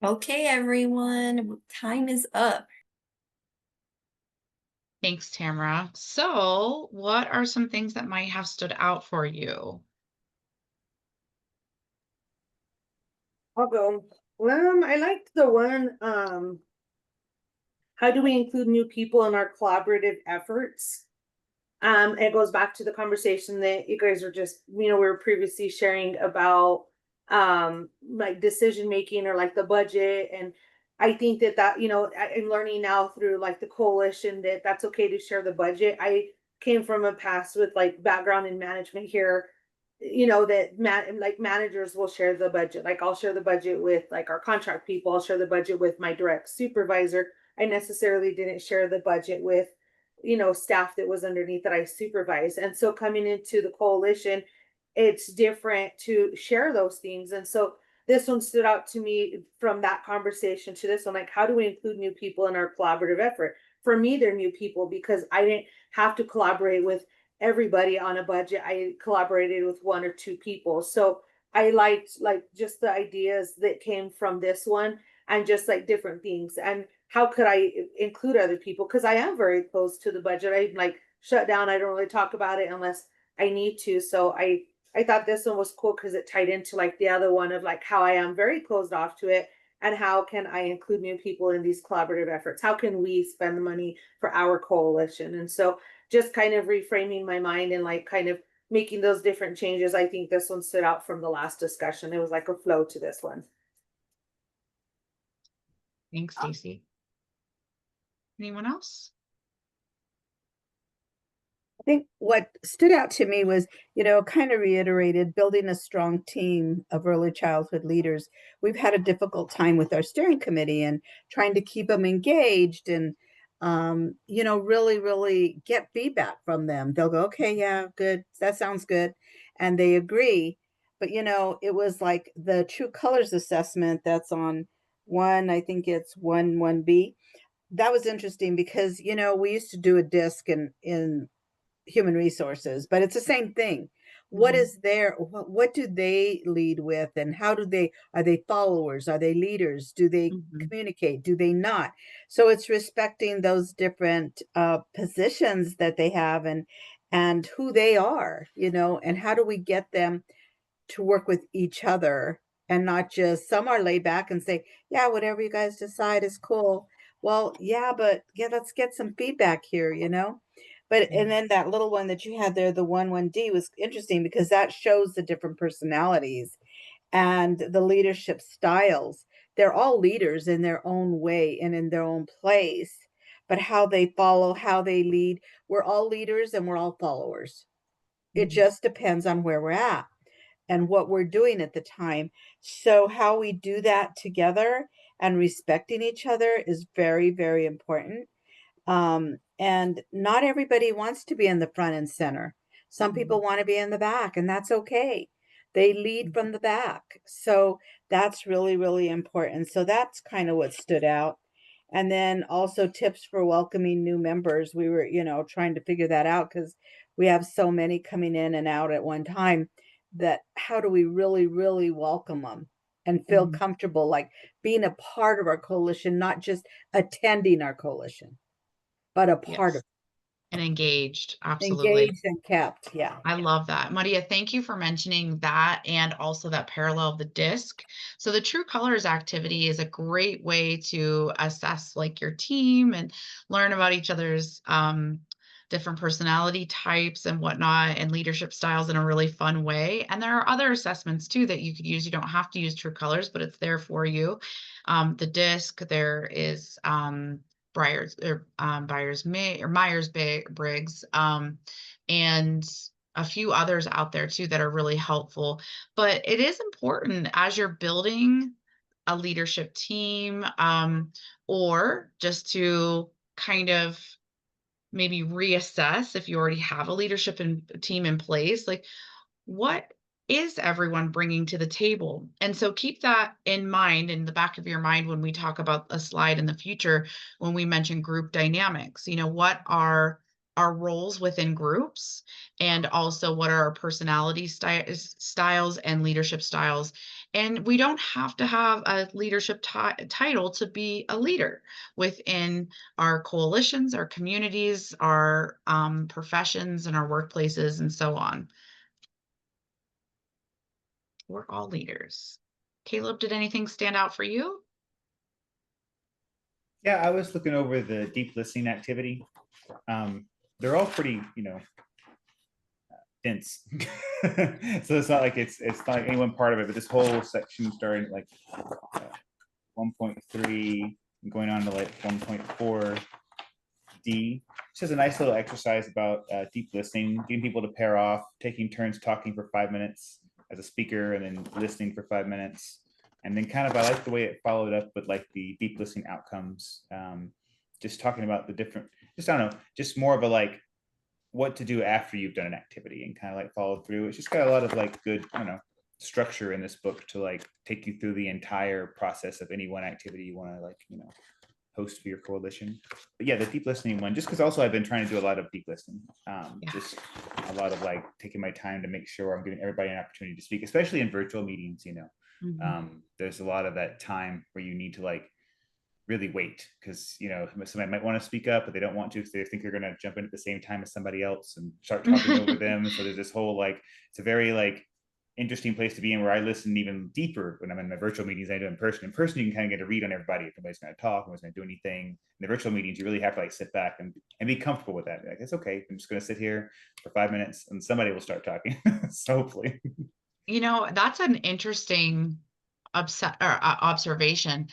Okay, everyone, time is up.
Thanks, Tamara. So, what are some things that might have stood out for you?
I'll go. I liked the one, how do we include new people in our collaborative efforts? It goes back to the conversation that you guys were just, we were previously sharing about like decision making or like the budget. And I think that I'm learning now through like the coalition that that's okay to share the budget. I came from a past with like background in management here, that like managers will share the budget. Like I'll share the budget with like our contract people, I'll share the budget with my direct supervisor. I necessarily didn't share the budget with staff that was underneath that I supervise. And so coming into the coalition, it's different to share those things. And so this one stood out to me from that conversation to this one, like, how do we include new people in our collaborative effort? For me, they're new people because I didn't have to collaborate with everybody on a budget. I collaborated with one or two people. So I liked like just the ideas that came from this one and just like different things. And how could I include other people? Because I am very close to the budget. I like shut down. I don't really talk about it unless I need to. So I thought this one was cool because it tied into like the other one of like how I am very closed off to it and how can I include new people in these collaborative efforts? How can we spend the money for our coalition? And so just kind of reframing my mind and like kind of making those different changes. I think this one stood out from the last discussion. It was like a flow to this one.
Thanks, Stacy. Anyone else?
I think what stood out to me was, kind of reiterated building a strong team of early childhood leaders. We've had a difficult time with our steering committee and trying to keep them engaged and, really, really get feedback from them. They'll go, okay, yeah, good. That sounds good. And they agree. But, it was like the True Colors assessment that's on I think it's 1B. That was interesting because, we used to do a disc in human resources, but it's the same thing. What is what do they lead with, and how are they followers, are they leaders, do they communicate, do they not? So it's respecting those different positions that they have and who they are, and how do we get them to work with each other and not just some are laid back and say, yeah, whatever you guys decide is cool. Well, yeah, but yeah, let's get some feedback here, But and then that little one that you had there, the 1D was interesting because that shows the different personalities and the leadership styles. They're all leaders in their own way and in their own place, but how they follow, how they lead, we're all leaders and we're all followers. It just depends on where we're at and what we're doing at the time. So how we do that together and respecting each other is very, very important. And not everybody wants to be in the front and center. Some people want to be in the back, and that's okay. They lead from the back. So that's really, really important. So that's kind of what stood out. And then also tips for welcoming new members. We were, trying to figure that out because we have so many coming in and out at one time that how do we really, really welcome them and feel comfortable, like being a part of our coalition, not just attending our coalition, but a part of
and engaged. Absolutely.
engaged and kept. Yeah.
I love that. Maria, thank you for mentioning that and also that parallel of the disc. So the True Colors activity is a great way to assess like your team and learn about each other's different personality types and whatnot and leadership styles in a really fun way. And there are other assessments too that you could use. You don't have to use True Colors, but it's there for you. The disc, there is Myers-Briggs, and a few others out there too that are really helpful. But it is important as you're building a leadership team, or just to kind of maybe reassess if you already have a leadership team in place, like what is everyone bringing to the table? And so keep that in mind in the back of your mind when we talk about a slide in the future, when we mention group dynamics, what are our roles within groups, and also what are our personality styles and leadership styles. And we don't have to have a leadership title to be a leader within our coalitions, our communities, our professions, and our workplaces, and so on. We're all leaders. Caleb, did anything stand out for you?
Yeah, I was looking over the deep listening activity. They're all pretty, dense. So it's not like it's not like any one part of it, but this whole section starting at like 1.3 and going on to like 1.4 D. It's just a nice little exercise about deep listening, getting people to pair off, taking turns talking for 5 minutes as a speaker, and then listening for 5 minutes. And then kind of, I like the way it followed up with like the deep listening outcomes. Just talking about the different, just I don't know, just more of a like what to do after you've done an activity and kind of like follow through. It's just got a lot of like good, I don't know, structure in this book to like take you through the entire process of any one activity you want to like, host for your coalition. But yeah, the deep listening one, just because also I've been trying to do a lot of deep listening. Just a lot of like taking my time to make sure I'm giving everybody an opportunity to speak, especially in virtual meetings, there's a lot of that time where you need to like really wait because somebody might want to speak up but they don't want to because they think you're going to jump in at the same time as somebody else and start talking over them. So there's this whole like, it's a very like interesting place to be in where I listen even deeper when I'm in my virtual meetings than I do in person. In person, you can kind of get a read on everybody if nobody's going to talk, nobody's going to do anything. In the virtual meetings, you really have to like sit back and be comfortable with that. Like, it's okay. I'm just going to sit here for 5 minutes and somebody will start talking. So hopefully.
That's an interesting observation.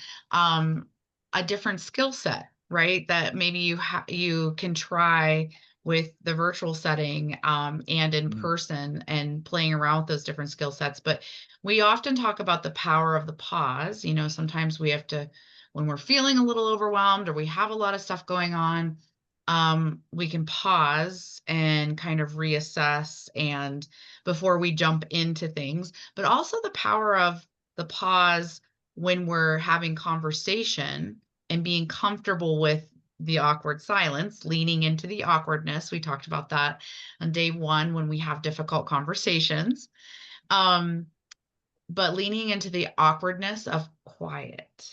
A different skill set, right? That maybe you can try with the virtual setting and in person and playing around with those different skill sets. But we often talk about the power of the pause. Sometimes we have to, when we're feeling a little overwhelmed or we have a lot of stuff going on, we can pause and kind of reassess and before we jump into things, but also the power of the pause when we're having conversation and being comfortable with the awkward silence, leaning into the awkwardness. We talked about that on day one when we have difficult conversations. But leaning into the awkwardness of quiet,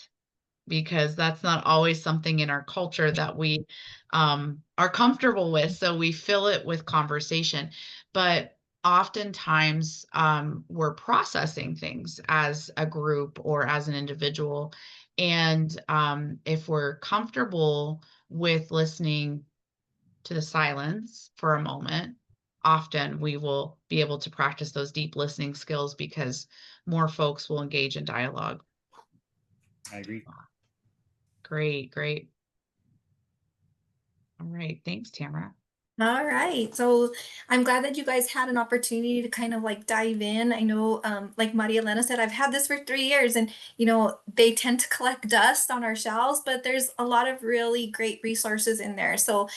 because that's not always something in our culture that we are comfortable with. So we fill it with conversation. But oftentimes we're processing things as a group or as an individual. And if we're comfortable with listening to the silence for a moment, often we will be able to practice those deep listening skills because more folks will engage in dialogue.
I agree.
Great. All right. Thanks, Tamara.
All right. So I'm glad that you guys had an opportunity to kind of like dive in. I know, like Maria Elena said, I've had this for 3 years and, they tend to collect dust on our shelves, but there's a lot of really great resources in there. So,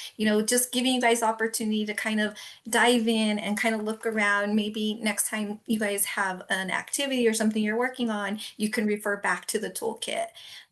just giving you guys opportunity to kind of dive in and kind of look around. Maybe next time you guys have an activity or something you're working on, you can refer back to the toolkit.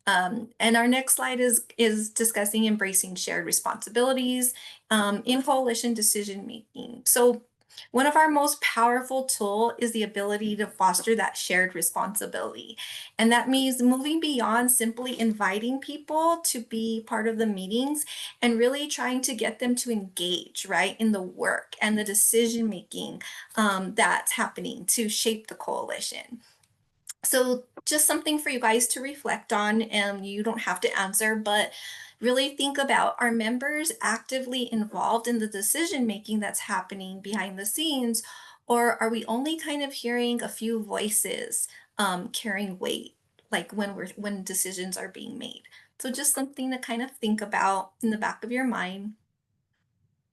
And our next slide is discussing embracing shared responsibilities in coalition decision making. So one of our most powerful tool is the ability to foster that shared responsibility. And that means moving beyond simply inviting people to be part of the meetings and really trying to get them to engage, right, in the work and the decision making that's happening to shape the coalition. So just something for you guys to reflect on, and you don't have to answer, but really think about, are members actively involved in the decision making that's happening behind the scenes, or are we only kind of hearing a few voices carrying weight, like when decisions are being made? So just something to kind of think about in the back of your mind.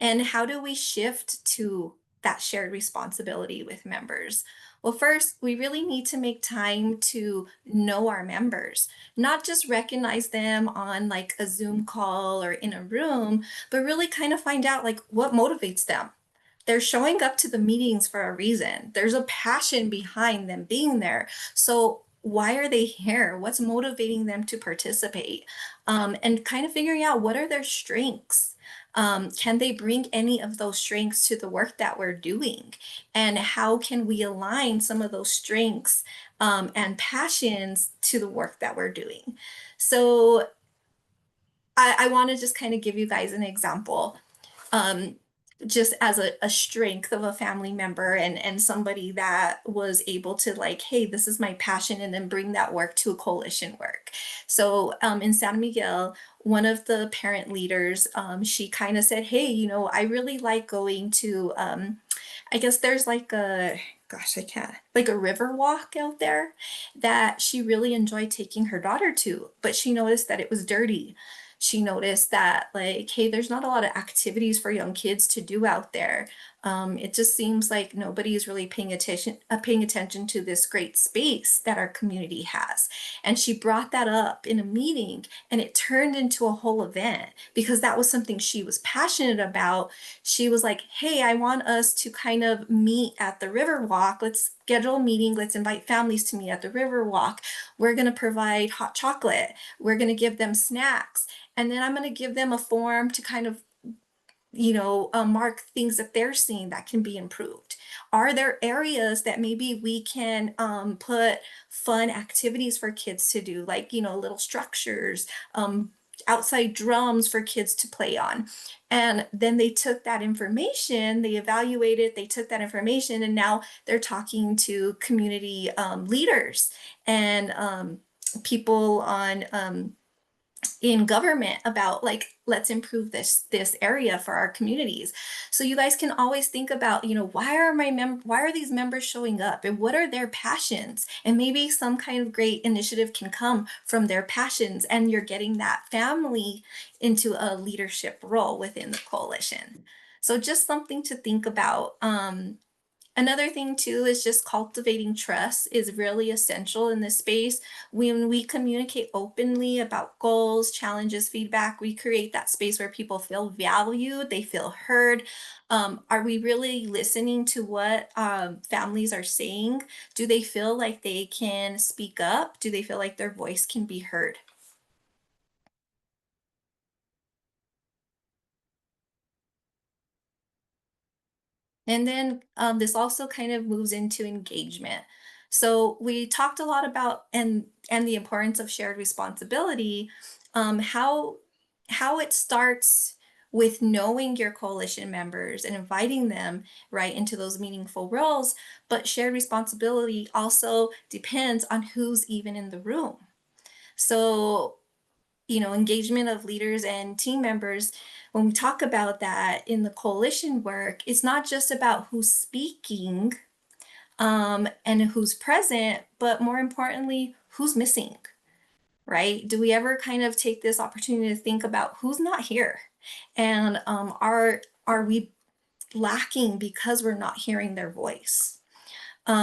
And how do we shift to that shared responsibility with members? Well, first, we really need to make time to know our members, not just recognize them on like a Zoom call or in a room, but really kind of find out like what motivates them. They're showing up to the meetings for a reason. There's a passion behind them being there. So why are they here? What's motivating them to participate? And kind of figuring out what are their strengths. Can they bring any of those strengths to the work that we're doing? And how can we align some of those strengths and passions to the work that we're doing? So I want to just kind of give you guys an example. Um, just as a strength of a family member and somebody that was able to like, hey, this is my passion, and then bring that work to a coalition work. So in San Miguel, one of the parent leaders, she kind of said, hey, you know, I really like going to, I guess there's like a, gosh, I can't, like a river walk out there that she really enjoyed taking her daughter to, but she noticed that it was dirty. She noticed that like, hey, there's not a lot of activities for young kids to do out there. It just seems like nobody is really paying attention to this great space that our community has. And she brought that up in a meeting, and it turned into a whole event because that was something she was passionate about. She was like, hey, I want us to kind of meet at the Riverwalk. Let's schedule a meeting. Let's invite families to meet at the Riverwalk. We're going to provide hot chocolate. We're going to give them snacks. And then I'm going to give them a form to kind of, you know, mark things that they're seeing that can be improved. Are there areas that maybe we can put fun activities for kids to do, like, you know, little structures, outside drums for kids to play on? And then they took that information, they evaluated, they took that information, and now they're talking to community leaders and people on in government about like, let's improve this area for our communities. So you guys can always think about, you know, why are these members showing up, and what are their passions? And maybe some kind of great initiative can come from their passions, and you're getting that family into a leadership role within the coalition. So just something to think about. Another thing too is just cultivating trust is really essential in this space. When we communicate openly about goals, challenges, feedback, we create that space where people feel valued, they feel heard. Are we really listening to what families are saying? Do they feel like they can speak up? Do they feel like their voice can be heard? And then this also kind of moves into engagement. So we talked a lot about and the importance of shared responsibility, how it starts with knowing your coalition members and inviting them right into those meaningful roles. But shared responsibility also depends on who's even in the room. So, you know, engagement of leaders and team members, when we talk about that in the coalition work, it's not just about who's speaking and who's present, but more importantly, who's missing, right? Do we ever kind of take this opportunity to think about who's not here? And are we lacking because we're not hearing their voice?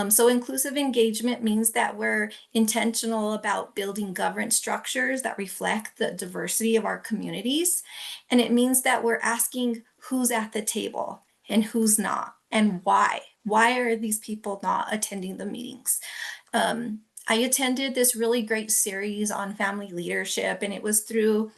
So inclusive engagement means that we're intentional about building governance structures that reflect the diversity of our communities. And it means that we're asking who's at the table and who's not, and why. Why are these people not attending the meetings? I attended this really great series on family leadership, and it was through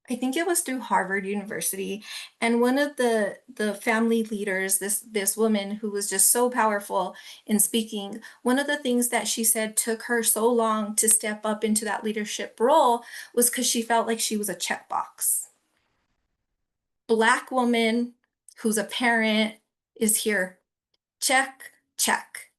I think it was through Harvard University, and one of the family leaders, this woman who was just so powerful in speaking, one of the things that she said took her so long to step up into that leadership role was because she felt like she was a checkbox. Black woman who's a parent is here. Check, check.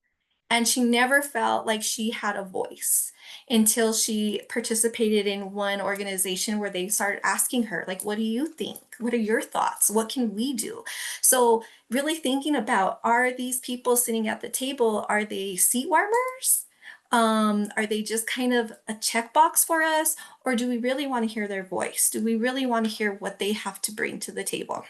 And she never felt like she had a voice until she participated in one organization where they started asking her, like, what do you think? What are your thoughts? What can we do? So really thinking about, are these people sitting at the table, are they seat warmers? Are they just kind of a checkbox for us? Or do we really want to hear their voice? Do we really want to hear what they have to bring to the table?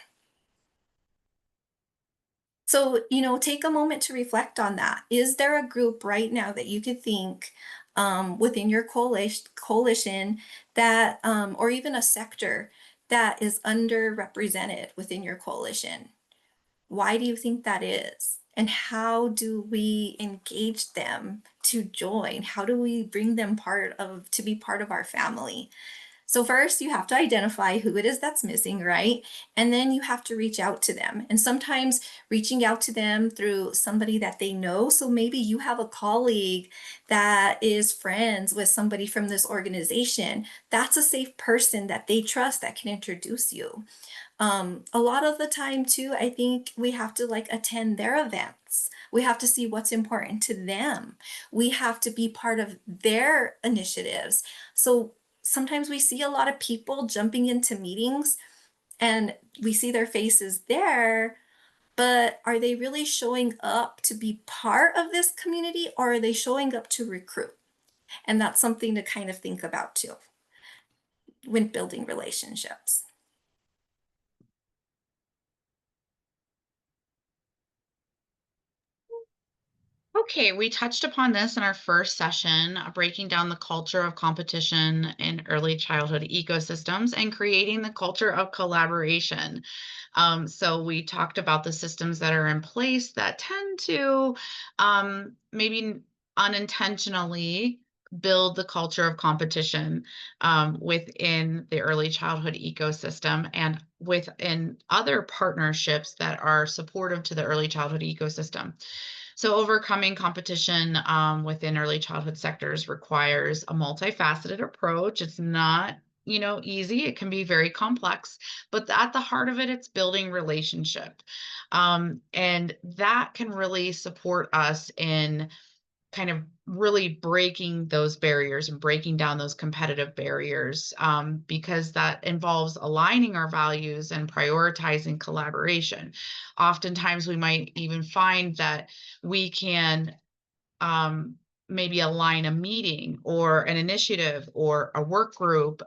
So, you know, take a moment to reflect on that. Is there a group right now that you could think within your coalition that, or even a sector that is underrepresented within your coalition? Why do you think that is? And how do we engage them to join? How do we bring them to be part of our family? So first you have to identify who it is that's missing, right? And then you have to reach out to them. And sometimes reaching out to them through somebody that they know. So maybe you have a colleague that is friends with somebody from this organization. That's a safe person that they trust that can introduce you. A lot of the time too, I think we have to like attend their events. We have to see what's important to them. We have to be part of their initiatives. So sometimes we see a lot of people jumping into meetings and we see their faces there, but are they really showing up to be part of this community, or are they showing up to recruit? And that's something to kind of think about too when building relationships.
Okay, we touched upon this in our first session, breaking down the culture of competition in early childhood ecosystems and creating the culture of collaboration. So we talked about the systems that are in place that tend to maybe unintentionally build the culture of competition within the early childhood ecosystem and within other partnerships that are supportive to the early childhood ecosystem. So overcoming competition within early childhood sectors requires a multifaceted approach. It's not, easy. It can be very complex, but at the heart of it, it's building relationship. And that can really support us in kind of really breaking those barriers and breaking down those competitive barriers, because that involves aligning our values and prioritizing collaboration. Oftentimes, we might even find that we can um, maybe align a meeting or an initiative or a work group,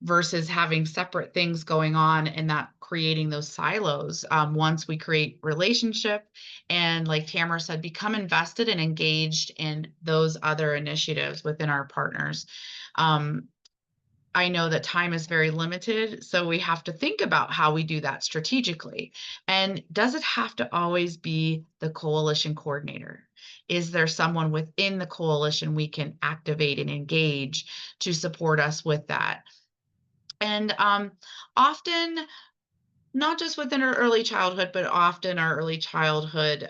versus having separate things going on and not creating those silos. Once we create relationship and, like Tamara said, become invested and engaged in those other initiatives within our partners. Um, I know that time is very limited, so we have to think about how we do that strategically. And does it have to always be the coalition coordinator? Is there someone within the coalition we can activate and engage to support us with that? And often, not just within our early childhood, but often our early childhood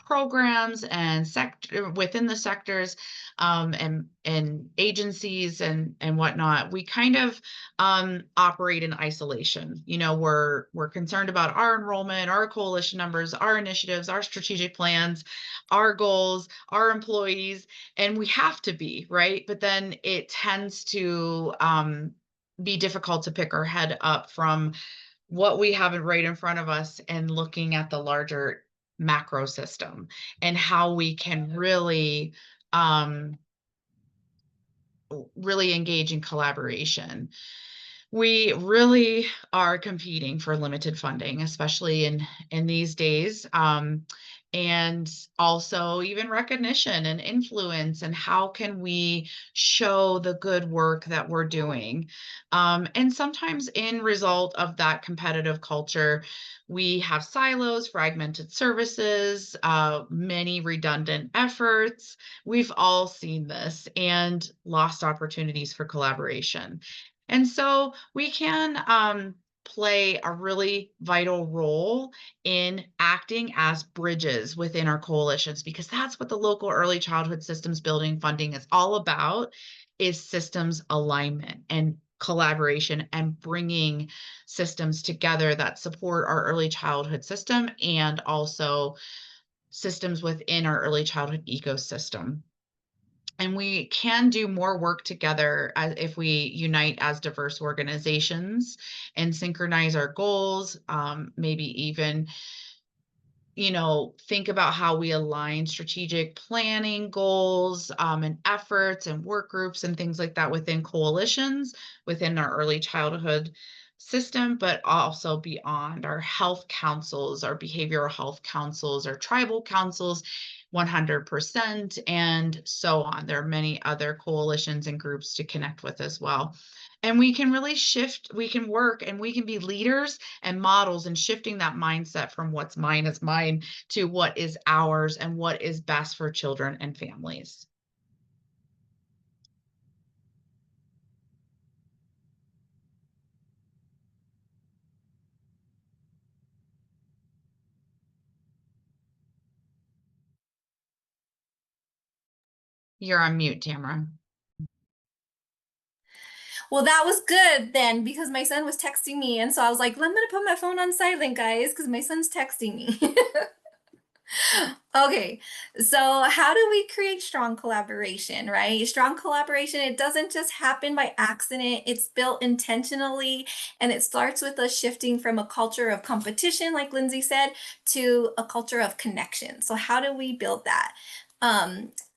programs and sector within the sectors, and agencies and whatnot, we kind of operate in isolation. We're concerned about our enrollment, our coalition numbers, our initiatives, our strategic plans, our goals, our employees, and we have to be right. But then it tends to be difficult to pick our head up from what we have right in front of us and looking at the larger macro system and how we can um, really engage in collaboration. We really are competing for limited funding, especially in these days, and also even recognition and influence, and how can we show the good work that we're doing. And sometimes in result of that competitive culture, we have silos, fragmented services, many redundant efforts. We've all seen this, and lost opportunities for collaboration. And so we can play a really vital role in acting as bridges within our coalitions, because that's what the local early childhood systems building funding is all about, is systems alignment and collaboration and bringing systems together that support our early childhood system and also systems within our early childhood ecosystem. And we can do more work together if we unite as diverse organizations and synchronize our goals, maybe even think about how we align strategic planning goals, and efforts and work groups and things like that within coalitions within our early childhood system, but also beyond our health councils, our behavioral health councils, our tribal councils, 100%, and so on. There are many other coalitions and groups to connect with as well. And we can really shift, we can work, and we can be leaders and models in shifting that mindset from what's mine is mine to what is ours and what is best for children and families. You're on mute, Tamara.
Well, that was good then because my son was texting me. And so I was like, I'm going to put my phone on silent, guys, because my son's texting me. Okay, so how do we create strong collaboration, right? Strong collaboration, it doesn't just happen by accident, it's built intentionally, and it starts with us shifting from a culture of competition, like Lindsay said, to a culture of connection. So, how do we build that?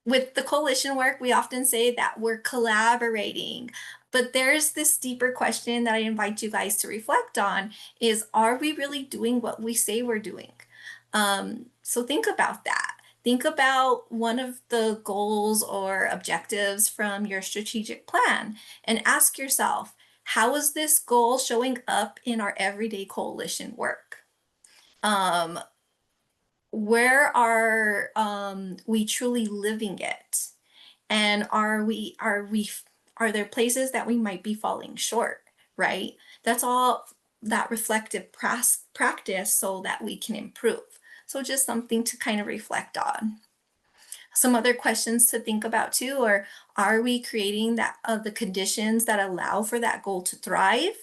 With the coalition work, we often say that we're collaborating. But there's this deeper question that I invite you guys to reflect on is, are we really doing what we say we're doing? So think about that. Think about one of the goals or objectives from your strategic plan and ask yourself, how is this goal showing up in our everyday coalition work? Where are we truly living it? And are there places that we might be falling short, right? That's all that reflective practice so that we can improve. So just something to kind of reflect on. Some other questions to think about too are we creating the conditions that allow for that goal to thrive?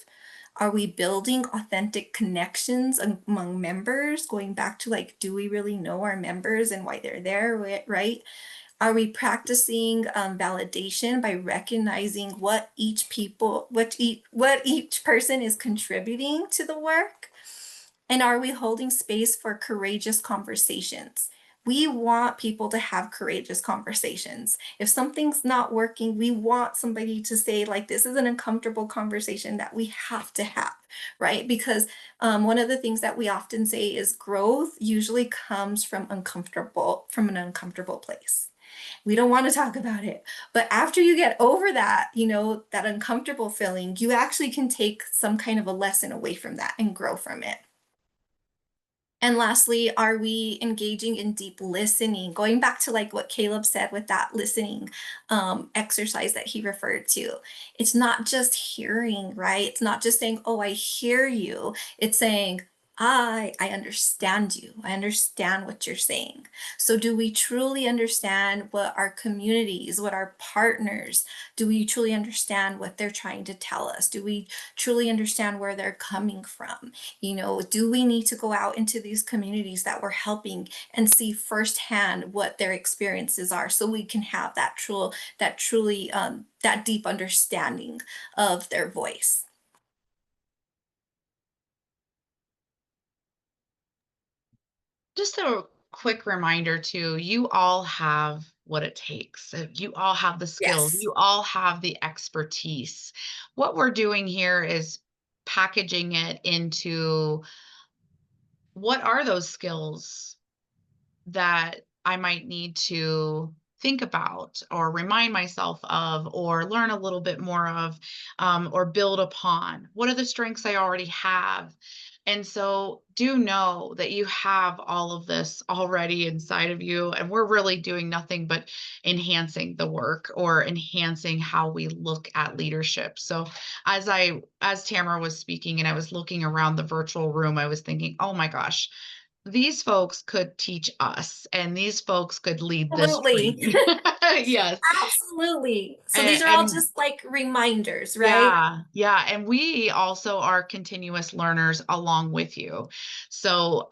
Are we building authentic connections among members? Going back to like, do we really know our members and why they're there, right? Are we practicing validation by recognizing what each person is contributing to the work? And are we holding space for courageous conversations? We want people to have courageous conversations. If something's not working, we want somebody to say, like, this is an uncomfortable conversation that we have to have, right? Because one of the things that we often say is growth usually comes from an uncomfortable place. We don't want to talk about it. But after you get over that, that uncomfortable feeling, you actually can take some kind of a lesson away from that and grow from it. And lastly, are we engaging in deep listening? Going back to like what Caleb said with that listening exercise that he referred to. It's not just hearing, right? It's not just saying, oh, I hear you. It's saying, I understand you. I understand what you're saying. So do we truly understand what our communities, what our partners, do we truly understand what they're trying to tell us? Do we truly understand where they're coming from? Do we need to go out into these communities that we're helping and see firsthand what their experiences are so we can have that deep understanding of their voice?
Just a quick reminder too, you all have what it takes. You all have the skills.
Yes.
You all have the expertise. What we're doing here is packaging it into what are those skills that I might need to think about or remind myself of or learn a little bit more of or build upon? What are the strengths I already have? And so do know that you have all of this already inside of you. And we're really doing nothing but enhancing the work or enhancing how we look at leadership. So as Tamara was speaking and I was looking around the virtual room, I was thinking, oh my gosh, these folks could teach us and these folks could lead this
Absolutely.
training. Yes.
Absolutely. So these are all
And
just like reminders, right?
yeah. And we also are continuous learners along with you. So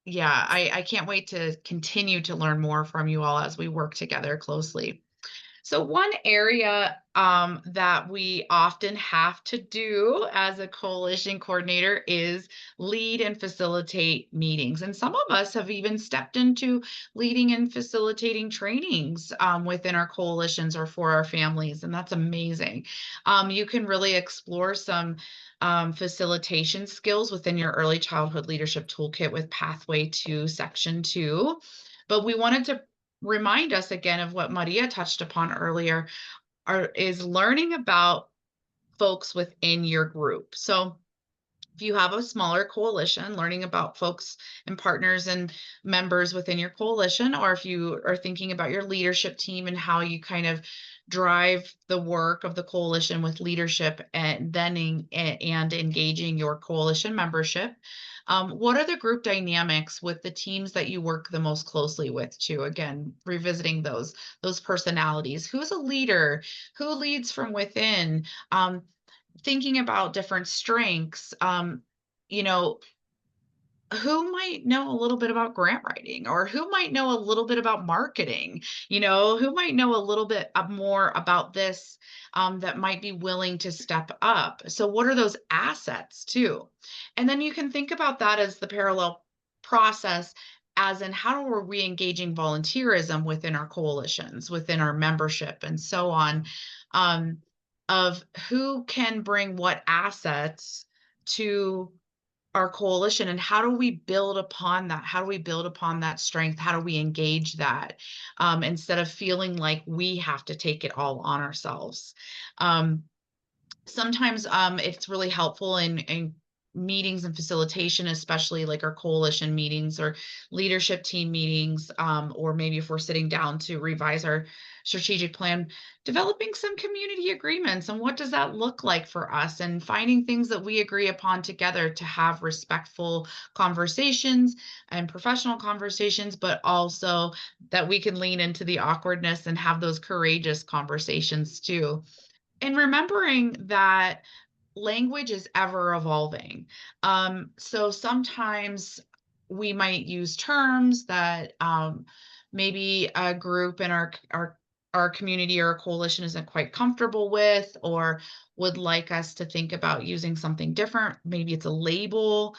yeah, I can't wait to continue to learn more from you all as we work together closely. So one area that we often have to do as a coalition coordinator is lead and facilitate meetings. And some of us have even stepped into leading and facilitating trainings within our coalitions or for our families. And that's amazing. You can really explore some facilitation skills within your early childhood leadership toolkit with Pathway to Section 2. But we wanted to remind us again of what Maria touched upon earlier, is learning about folks within your group. So if you have a smaller coalition, learning about folks and partners and members within your coalition, or if you are thinking about your leadership team and how you kind of drive the work of the coalition with leadership and then and engaging your coalition membership. What are the group dynamics with the teams that you work the most closely with too? Again, revisiting those personalities. Who's a leader? Who leads from within? Thinking about different strengths. You know, who might know a little bit about grant writing, or who might know a little bit about marketing, who might know a little bit more about this, that might be willing to step up. So what are those assets too? And then you can think about that as the parallel process, as in how are we engaging volunteerism within our coalitions, within our membership, and so on, of who can bring what assets to our coalition, and how do we build upon that? How do we build upon that strength? How do we engage that, instead of feeling like we have to take it all on ourselves? Sometimes it's really helpful in meetings and facilitation, especially like our coalition meetings or leadership team meetings, or maybe if we're sitting down to revise our strategic plan, developing some community agreements and what does that look like for us, and finding things that we agree upon together to have respectful conversations and professional conversations, but also that we can lean into the awkwardness and have those courageous conversations too. And remembering that language is ever evolving. So sometimes we might use terms that maybe a group in our community or a coalition isn't quite comfortable with, or would like us to think about using something different. Maybe it's a label,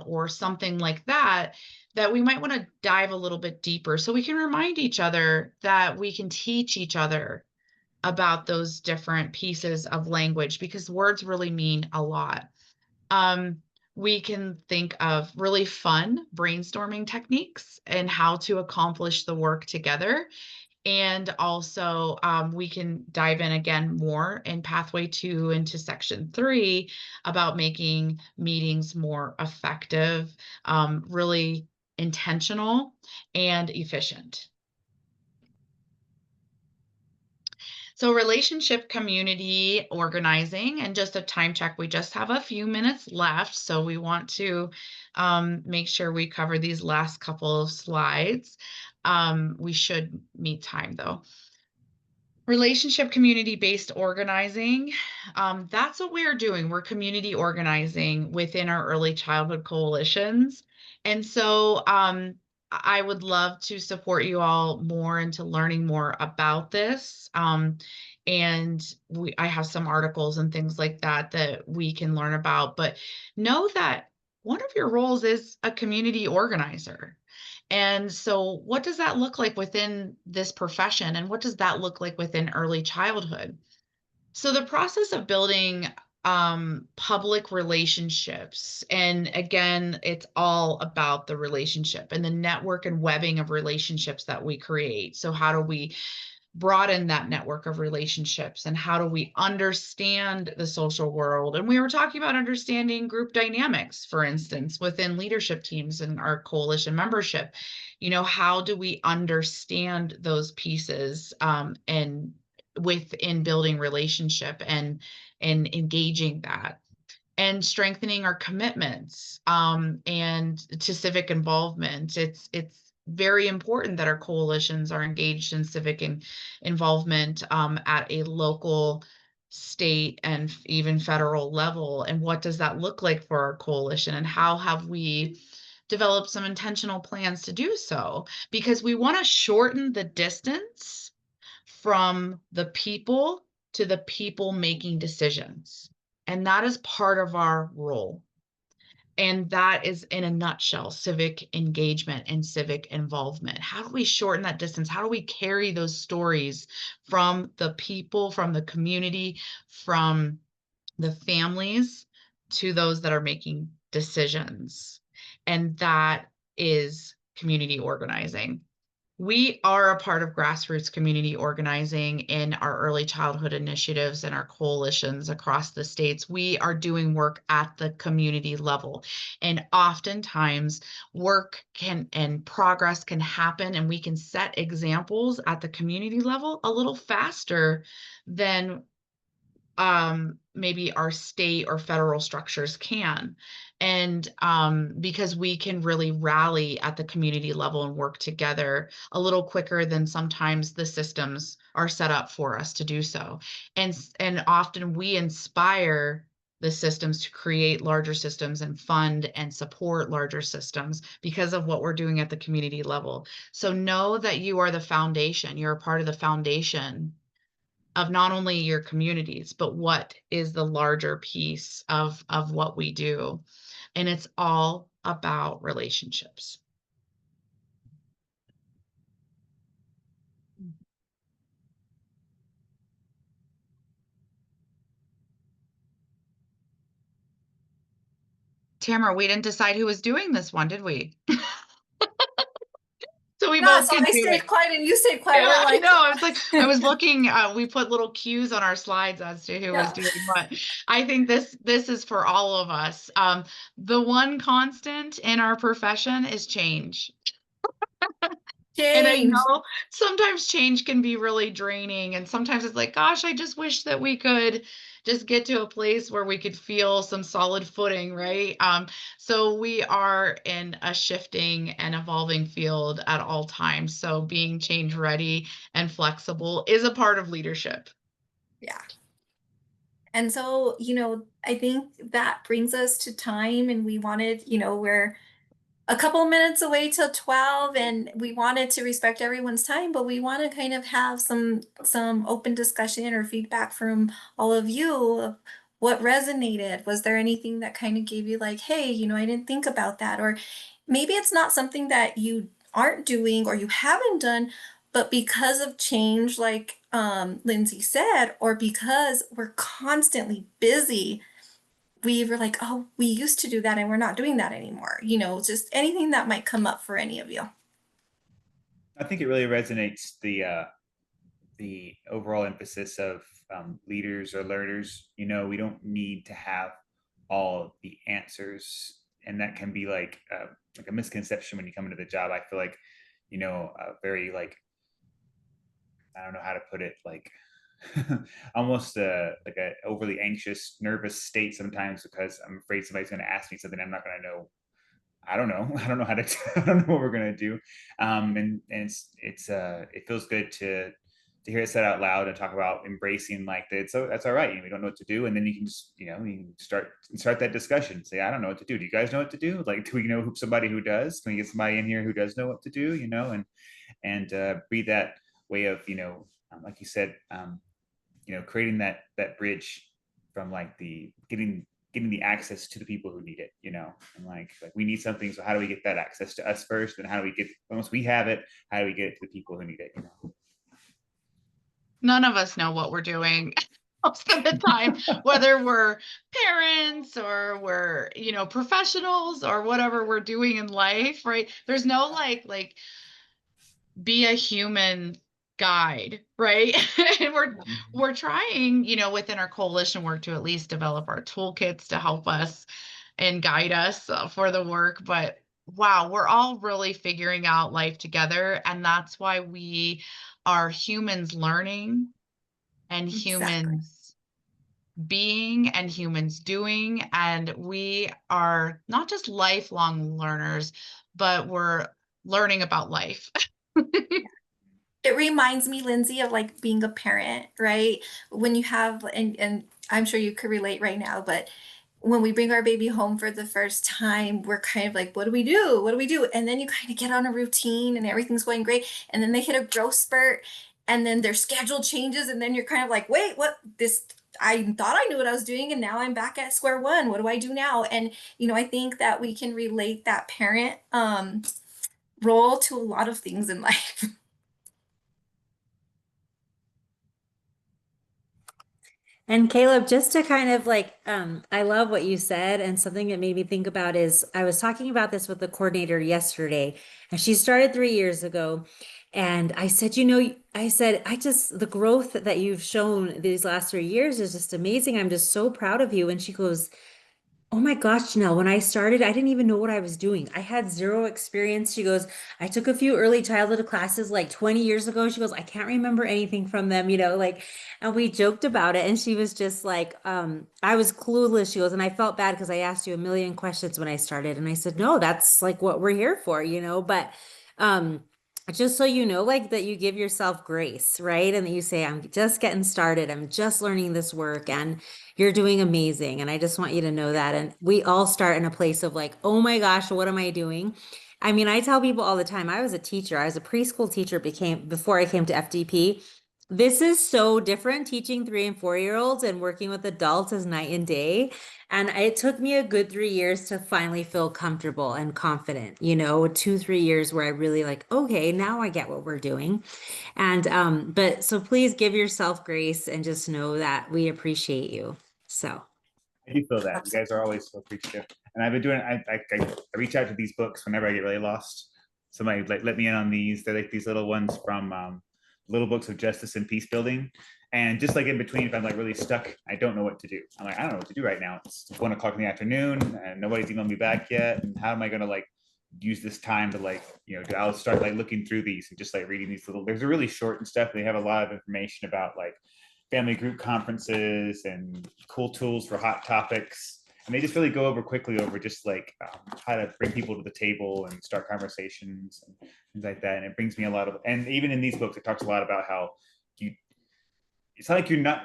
or something like that, that we might want to dive a little bit deeper so we can remind each other that we can teach each other about those different pieces of language, because words really mean a lot. We can think of really fun brainstorming techniques and how to accomplish the work together. And also, we can dive in again more in Pathway 2 into Section 3 about making meetings more effective, really intentional and efficient. So relationship community organizing, and just a time check, we just have a few minutes left. So we want to make sure we cover these last couple of slides. We should meet time though. Relationship community-based organizing, that's what we are doing. We're community organizing within our early childhood coalitions. And so I would love to support you all more into learning more about this. And I have some articles and things like that that we can learn about, but know that one of your roles is a community organizer. And so what does that look like within this profession? And what does that look like within early childhood? So the process of building public relationships, and again, it's all about the relationship and the network and webbing of relationships that we create. So how do we broaden that network of relationships, and how do we understand the social world? And we were talking about understanding group dynamics, for instance, within leadership teams and our coalition membership. How do we understand those pieces, and within building relationship and engaging that, and strengthening our commitments, and to civic involvement. It's very important that our coalitions are engaged in civic involvement, at a local, state, and even federal level. And what does that look like for our coalition, and how have we developed some intentional plans to do so? Because we want to shorten the distance from the people to the people making decisions. And that is part of our role. And that is, in a nutshell, civic engagement and civic involvement. How do we shorten that distance? How do we carry those stories from the people, from the community, from the families to those that are making decisions? And that is community organizing. We are a part of grassroots community organizing in our early childhood initiatives and our coalitions across the states. We are doing work at the community level. And oftentimes work can and progress can happen, and we can set examples at the community level a little faster than maybe our state or federal structures can. And because we can really rally at the community level and work together a little quicker than sometimes the systems are set up for us to do so. And often we inspire the systems to create larger systems and fund and support larger systems because of what we're doing at the community level. So know that you are the foundation. You're a part of the foundation of not only your communities, but what is the larger piece of what we do. And it's all about relationships. Tamara, we didn't decide who was doing this one, did we? So we
No,
both
so
can
I
do
stayed
it.
quiet and you stayed quiet.
Yeah,
We're
I
like,
know. I was like, I was looking, we put little cues on our slides as to who was
Yeah.
doing what. I think this is for all of us. The one constant in our profession is change. And I
change.
know sometimes change can be really draining, and sometimes it's like, gosh, I just wish that we could just get to a place where we could feel some solid footing, right? So we are in a shifting and evolving field at all times. So being change ready and flexible is a part of leadership.
Yeah. And so, I think that brings us to time, and we wanted, we're a couple minutes away till 12, and we wanted to respect everyone's time, but we want to kind of have some open discussion or feedback from all of you of what resonated. Was there anything that kind of gave you like, hey, I didn't think about that? Or maybe it's not something that you aren't doing or you haven't done, but because of change, like Lindsay said, or because we're constantly busy, we were like, oh, we used to do that and we're not doing that anymore. Just anything that might come up for any of you.
I think it really resonates the overall emphasis of leaders or learners. We don't need to have all the answers, and that can be like a misconception when you come into the job. I feel like very like, I don't know how to put it, like almost like a overly anxious, nervous state sometimes because I'm afraid somebody's going to ask me something I'm not going to know. I don't know. I don't know how to. I don't know what we're gonna do. And it feels good to hear it said out loud and talk about embracing like that. So that's all right. We don't know what to do, and then you can just you can start that discussion. Say, I don't know what to do. Do you guys know what to do? Like, do we know somebody who does? Can we get somebody in here who does know what to do? And be that way of like you said, creating that bridge from like the getting the access to the people who need it, and like we need something. So how do we get that access to us first? And how do we get, once we have it, how do we get it to the people who need it?
None of us know what we're doing most of the time, whether we're parents or we're, professionals or whatever we're doing in life, right? There's no like be a human guide, right? And we're trying, within our coalition work to at least develop our toolkits to help us and guide us for the work. But wow, we're all really figuring out life together. And that's why we are humans learning and
Exactly.
humans being and humans doing. And we are not just lifelong learners, but we're learning about life.
It reminds me, Lindsay, of like being a parent, right? When you have, and I'm sure you could relate right now, but when we bring our baby home for the first time, we're kind of like, what do we do? What do we do? And then you kind of get on a routine and everything's going great. And then they hit a growth spurt and then their schedule changes. And then you're kind of like, wait, what this? I thought I knew what I was doing and now I'm back at square one. What do I do now? And, I think that we can relate that parent role to a lot of things in life.
And Caleb, just to kind of like, I love what you said, and something that made me think about is I was talking about this with the coordinator yesterday, and she started 3 years ago. And I said, I said, the growth that you've shown these last 3 years is just amazing. I'm just so proud of you. And she goes, oh my gosh, Janelle, when I started, I didn't even know what I was doing. I had zero experience. She goes, I took a few early childhood classes like 20 years ago. She goes, I can't remember anything from them, like, and we joked about it. And she was just like, I was clueless. She goes, and I felt bad because I asked you a million questions when I started. And I said, no, that's like what we're here for, but, um, just so you know, like that you give yourself grace, right? And that you say, I'm just getting started. I'm just learning this work. And you're doing amazing. And I just want you to know that. And we all start in a place of like, oh my gosh, what am I doing? I mean, I tell people all the time, I was a teacher. I was a preschool teacher before I came to FDP. This is so different teaching 3 and 4 year olds and working with adults is night and day. And it took me a good 3 years to finally feel comfortable and confident, 2, 3 years where I really like, okay, now I get what we're doing. And but so please give yourself grace and just know that we appreciate you. So
I do feel that. You guys are always so appreciative. And I've been doing, I reach out to these books whenever I get really lost. Somebody like let me in on these. They're like these little ones from Little Books of Justice and Peace Building. And just like in between, if I'm like really stuck, I don't know what to do. I'm like, I don't know what to do right now. It's 1 o'clock in the afternoon and nobody's emailed me back yet. And how am I gonna like use this time to like, I'll start like looking through these and just like reading these there's a really short and stuff. They have a lot of information about like family group conferences and cool tools for hot topics. And they just really go over quickly over just like how to bring people to the table and start conversations and things like that. And it brings me a lot of, and even in these books, it talks a lot about how it's not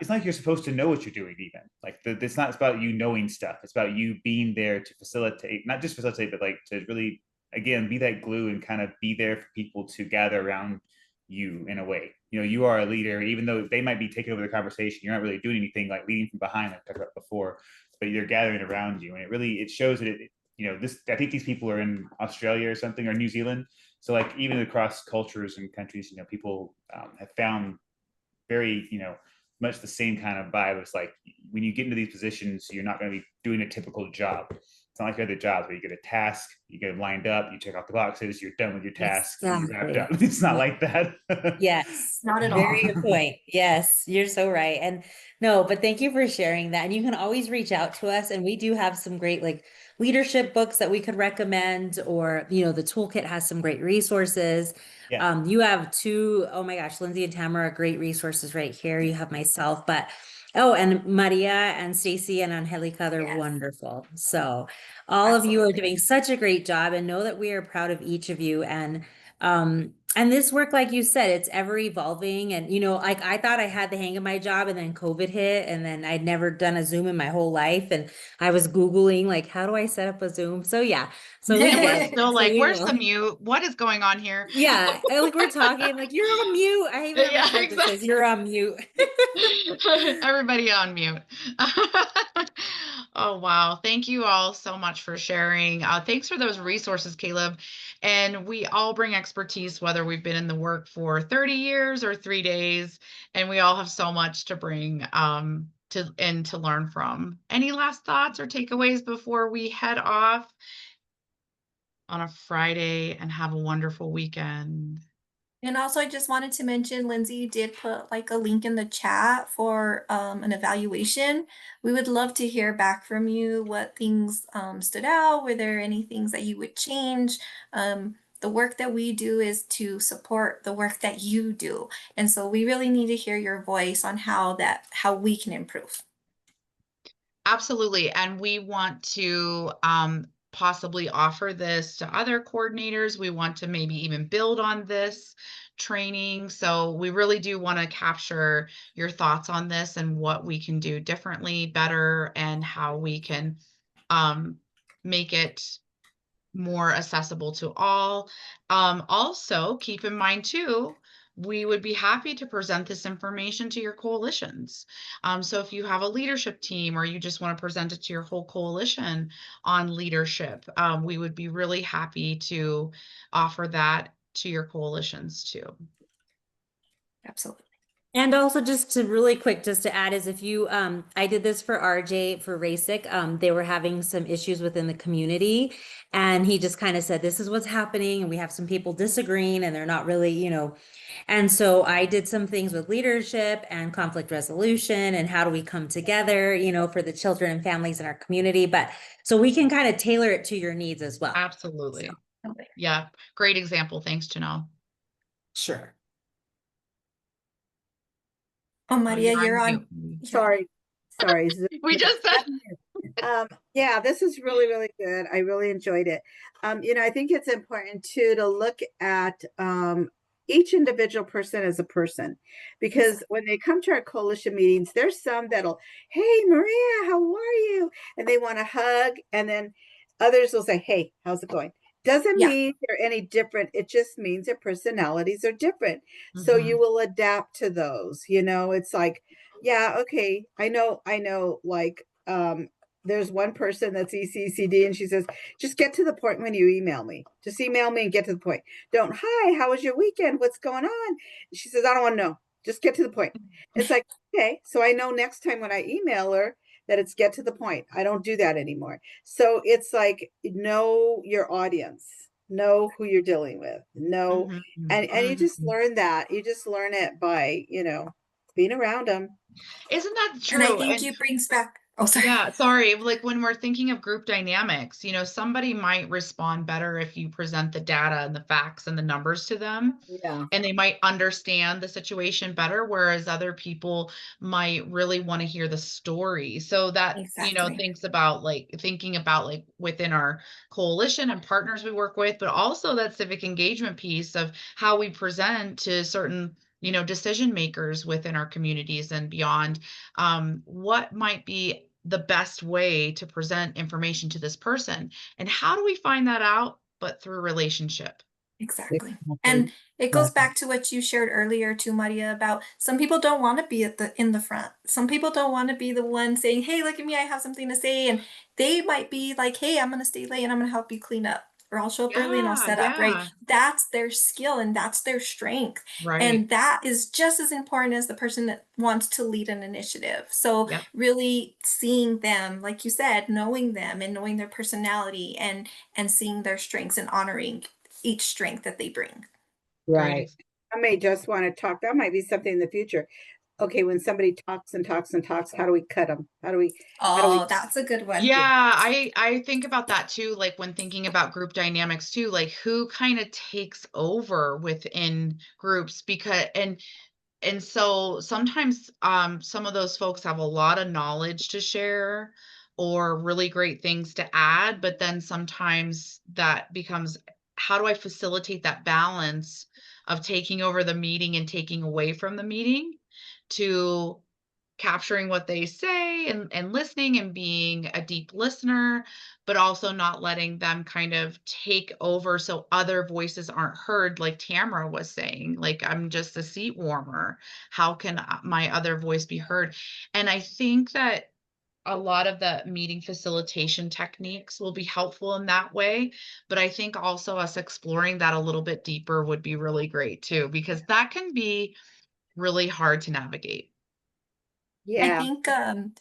like you're supposed to know what you're doing even. Like it's not about you knowing stuff. It's about you being there to facilitate, not just facilitate, but like to really, again, be that glue and kind of be there for people to gather around you in a way. You are a leader, even though they might be taking over the conversation. You're not really doing anything like leading from behind, like I talked about before, but you're gathering around you. And it shows that I think these people are in Australia or something, or New Zealand. So like even across cultures and countries, people have found very, much the same kind of vibe. It's like when you get into these positions, you're not going to be doing a typical job. It's not like other jobs where you get a task, you get it lined up, you check off the boxes, you're done with your task, you're wrapped up. It's not like that.
yes,
Not at
very
all.
good point. Yes, you're so right. And no, but thank you for sharing that. And you can always reach out to us. And we do have some great like leadership books that we could recommend, or the toolkit has some great resources.
Yeah.
You have two, oh my gosh, Lindsay and Tamara, great resources right here. You have myself, but oh, and Maria and Stacy and Angelica, they're
Yes.
wonderful. So all of you are
Absolutely.
doing such a great job, and know that we are proud of each of you. And this work, like you said, it's ever evolving. And, like I thought I had the hang of my job, and then COVID hit, and then I'd never done a Zoom in my whole life. And I was Googling, like, how do I set up a Zoom? So yeah. So we
And we're
will.
still
So
like,
we
where's
will.
the mute? What is going on here?
Yeah. Like we're talking, like, you're on mute. I even have
Yeah,
a shirt that says you're on mute.
Everybody on mute. Oh, wow. Thank you all so much for sharing. Thanks for those resources, Caleb. And we all bring expertise, whether we've been in the work for 30 years or 3 days, and we all have so much to bring to learn from. Any last thoughts or takeaways before we head off on a Friday and have a wonderful weekend?
And also, I just wanted to mention, Lindsay did put like a link in the chat for an evaluation. We would love to hear back from you what things stood out. Were there any things that you would change? The work that we do is to support the work that you do. And so we really need to hear your voice on how we can improve.
Absolutely. And we want to possibly offer this to other coordinators. We want to maybe even build on this training. So we really do want to capture your thoughts on this and what we can do differently, better, and how we can make it more accessible to all. Also, keep in mind too, we would be happy to present this information to your coalitions. So if you have a leadership team or you just want to present it to your whole coalition on leadership, we would be really happy to offer that to your coalitions too.
Absolutely.
And also just to really quick, just to add is if you, I did this for RJ for RASIC, they were having some issues within the community and he just kind of said, this is what's happening. And we have some people disagreeing and they're not really, and so I did some things with leadership and conflict resolution and how do we come together, for the children and families in our community. But so we can kind of tailor it to your needs as well.
Absolutely.
So,
Yeah. Great example. Thanks, Janelle.
sure.
Oh, Maria,
you're
you're
on
on.
mute.
Sorry. Zoom.
We just said
Yeah, this is really, really good. I really enjoyed it. I think it's important too to look at each individual person as a person, because when they come to our coalition meetings, there's some that'll, hey, Maria, how are you? And they want to hug. And then others will say, hey, how's it going? Doesn't
Yeah.
mean they're any different. It just means their personalities are different. So
Mhm.
you will adapt to those. It's like, yeah, okay, I know, like, there's one person that's ECCD and she says, just get to the point when you email me. Just email me and get to the point. Don't, hi, how was your weekend? What's going on? She says, I don't want to know. Just get to the point. It's like, okay, so I know next time when I email her that it's get to the point. I don't do that anymore. So it's like, know your audience, know who you're dealing with, know,
Mhm.
and you just
Mhm.
learn that. You just learn it by, being around them.
Isn't that
And I
true?
think you brings back. Oh, sorry.
Yeah, sorry. Like when we're thinking of group dynamics, somebody might respond better if you present the data and the facts and the numbers to them,
Yeah.
and they might understand the situation better, whereas other people might really want to hear the story. So that,
Exactly.
thinking about like within our coalition and partners we work with, but also that civic engagement piece of how we present to certain, decision makers within our communities and beyond. What might be the best way to present information to this person, and how do we find that out but through relationship?
Exactly. And it goes back to what you shared earlier too, Maria, about some people don't want to be in the front. Some people don't want to be the one saying, hey, look at me, I have something to say. And they might be like, hey, I'm gonna stay late and I'm gonna help you clean up. Or I'll show up early and I'll set up, right?
Yeah,
That's their skill and that's their strength.
right.
And that is just as important as the person that wants to lead an initiative. So
Yep.
really seeing them, like you said, knowing them and knowing their personality and seeing their strengths and honoring each strength that they bring.
Right. I may just want to talk. That might be something in the future. Okay, when somebody talks and talks and talks, how do we cut them? How do we?
Oh, that's a good one.
Yeah, I think about that too, like when thinking about group dynamics too, like who kind of takes over within groups, because and so sometimes some of those folks have a lot of knowledge to share or really great things to add, but then sometimes that becomes, how do I facilitate that balance of taking over the meeting and taking away from the meeting, to capturing what they say and listening and being a deep listener, but also not letting them kind of take over so other voices aren't heard. Like Tamara was saying, like, I'm just a seat warmer. How can my other voice be heard? And I think that a lot of the meeting facilitation techniques will be helpful in that way. But I think also us exploring that a little bit deeper would be really great too, because that can be really hard to navigate.
I
Yeah.
think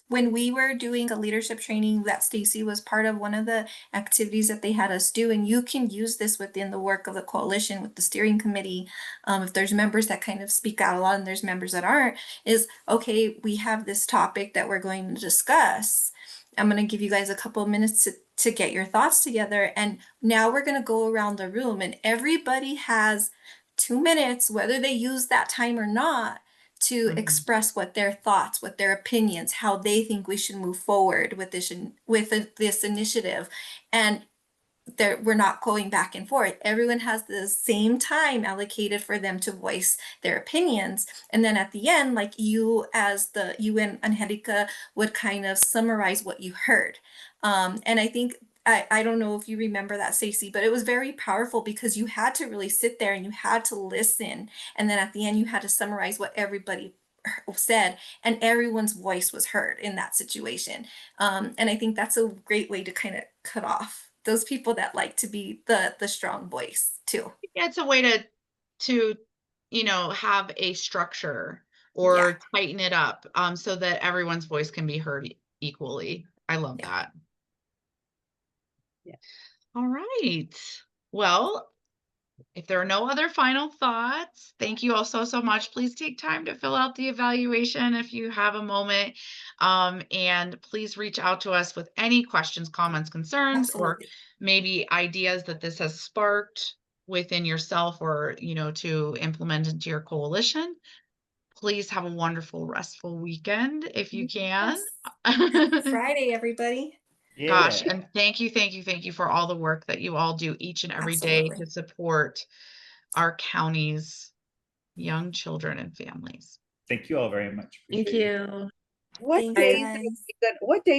when we were doing a leadership training that Stacy was part of, one of the activities that they had us do, and you can use this within the work of the coalition with the steering committee, if there's members that kind of speak out a lot and there's members that aren't, is okay, we have this topic that we're going to discuss. I'm going to give you guys a couple of minutes to get your thoughts together. And now we're going to go around the room and everybody has 2 minutes, whether they use that time or not, to
Mhm.
express what their thoughts, what their opinions, how they think we should move forward with this initiative. And we're not going back and forth. Everyone has the same time allocated for them to voice their opinions. And then at the end, like you and Angelica would kind of summarize what you heard. And I think I don't know if you remember that, Stacey, but it was very powerful because you had to really sit there and you had to listen. And then at the end, you had to summarize what everybody said, and everyone's voice was heard in that situation. And I think that's a great way to kind of cut off those people that like to be the strong voice too.
Yeah, it's a way to have a structure or tighten it up, so that everyone's voice can be heard equally. I love
Yeah.
that.
Yeah.
All right. Well, if there are no other final thoughts, thank you all so much. Please take time to fill out the evaluation if you have a moment. And please reach out to us with any questions, comments, concerns, or
Absolutely.
maybe ideas that this has sparked within yourself or, to implement into your coalition. Please have a wonderful, restful weekend if you can.
Friday, everybody.
Gosh,
Yeah.
and thank you for all the work that you all do each and every day
Absolutely.
to support our county's young children and families.
Thank you all very much.
Thank
Appreciate it.
you.
What
Thanks,
days
guys.
what days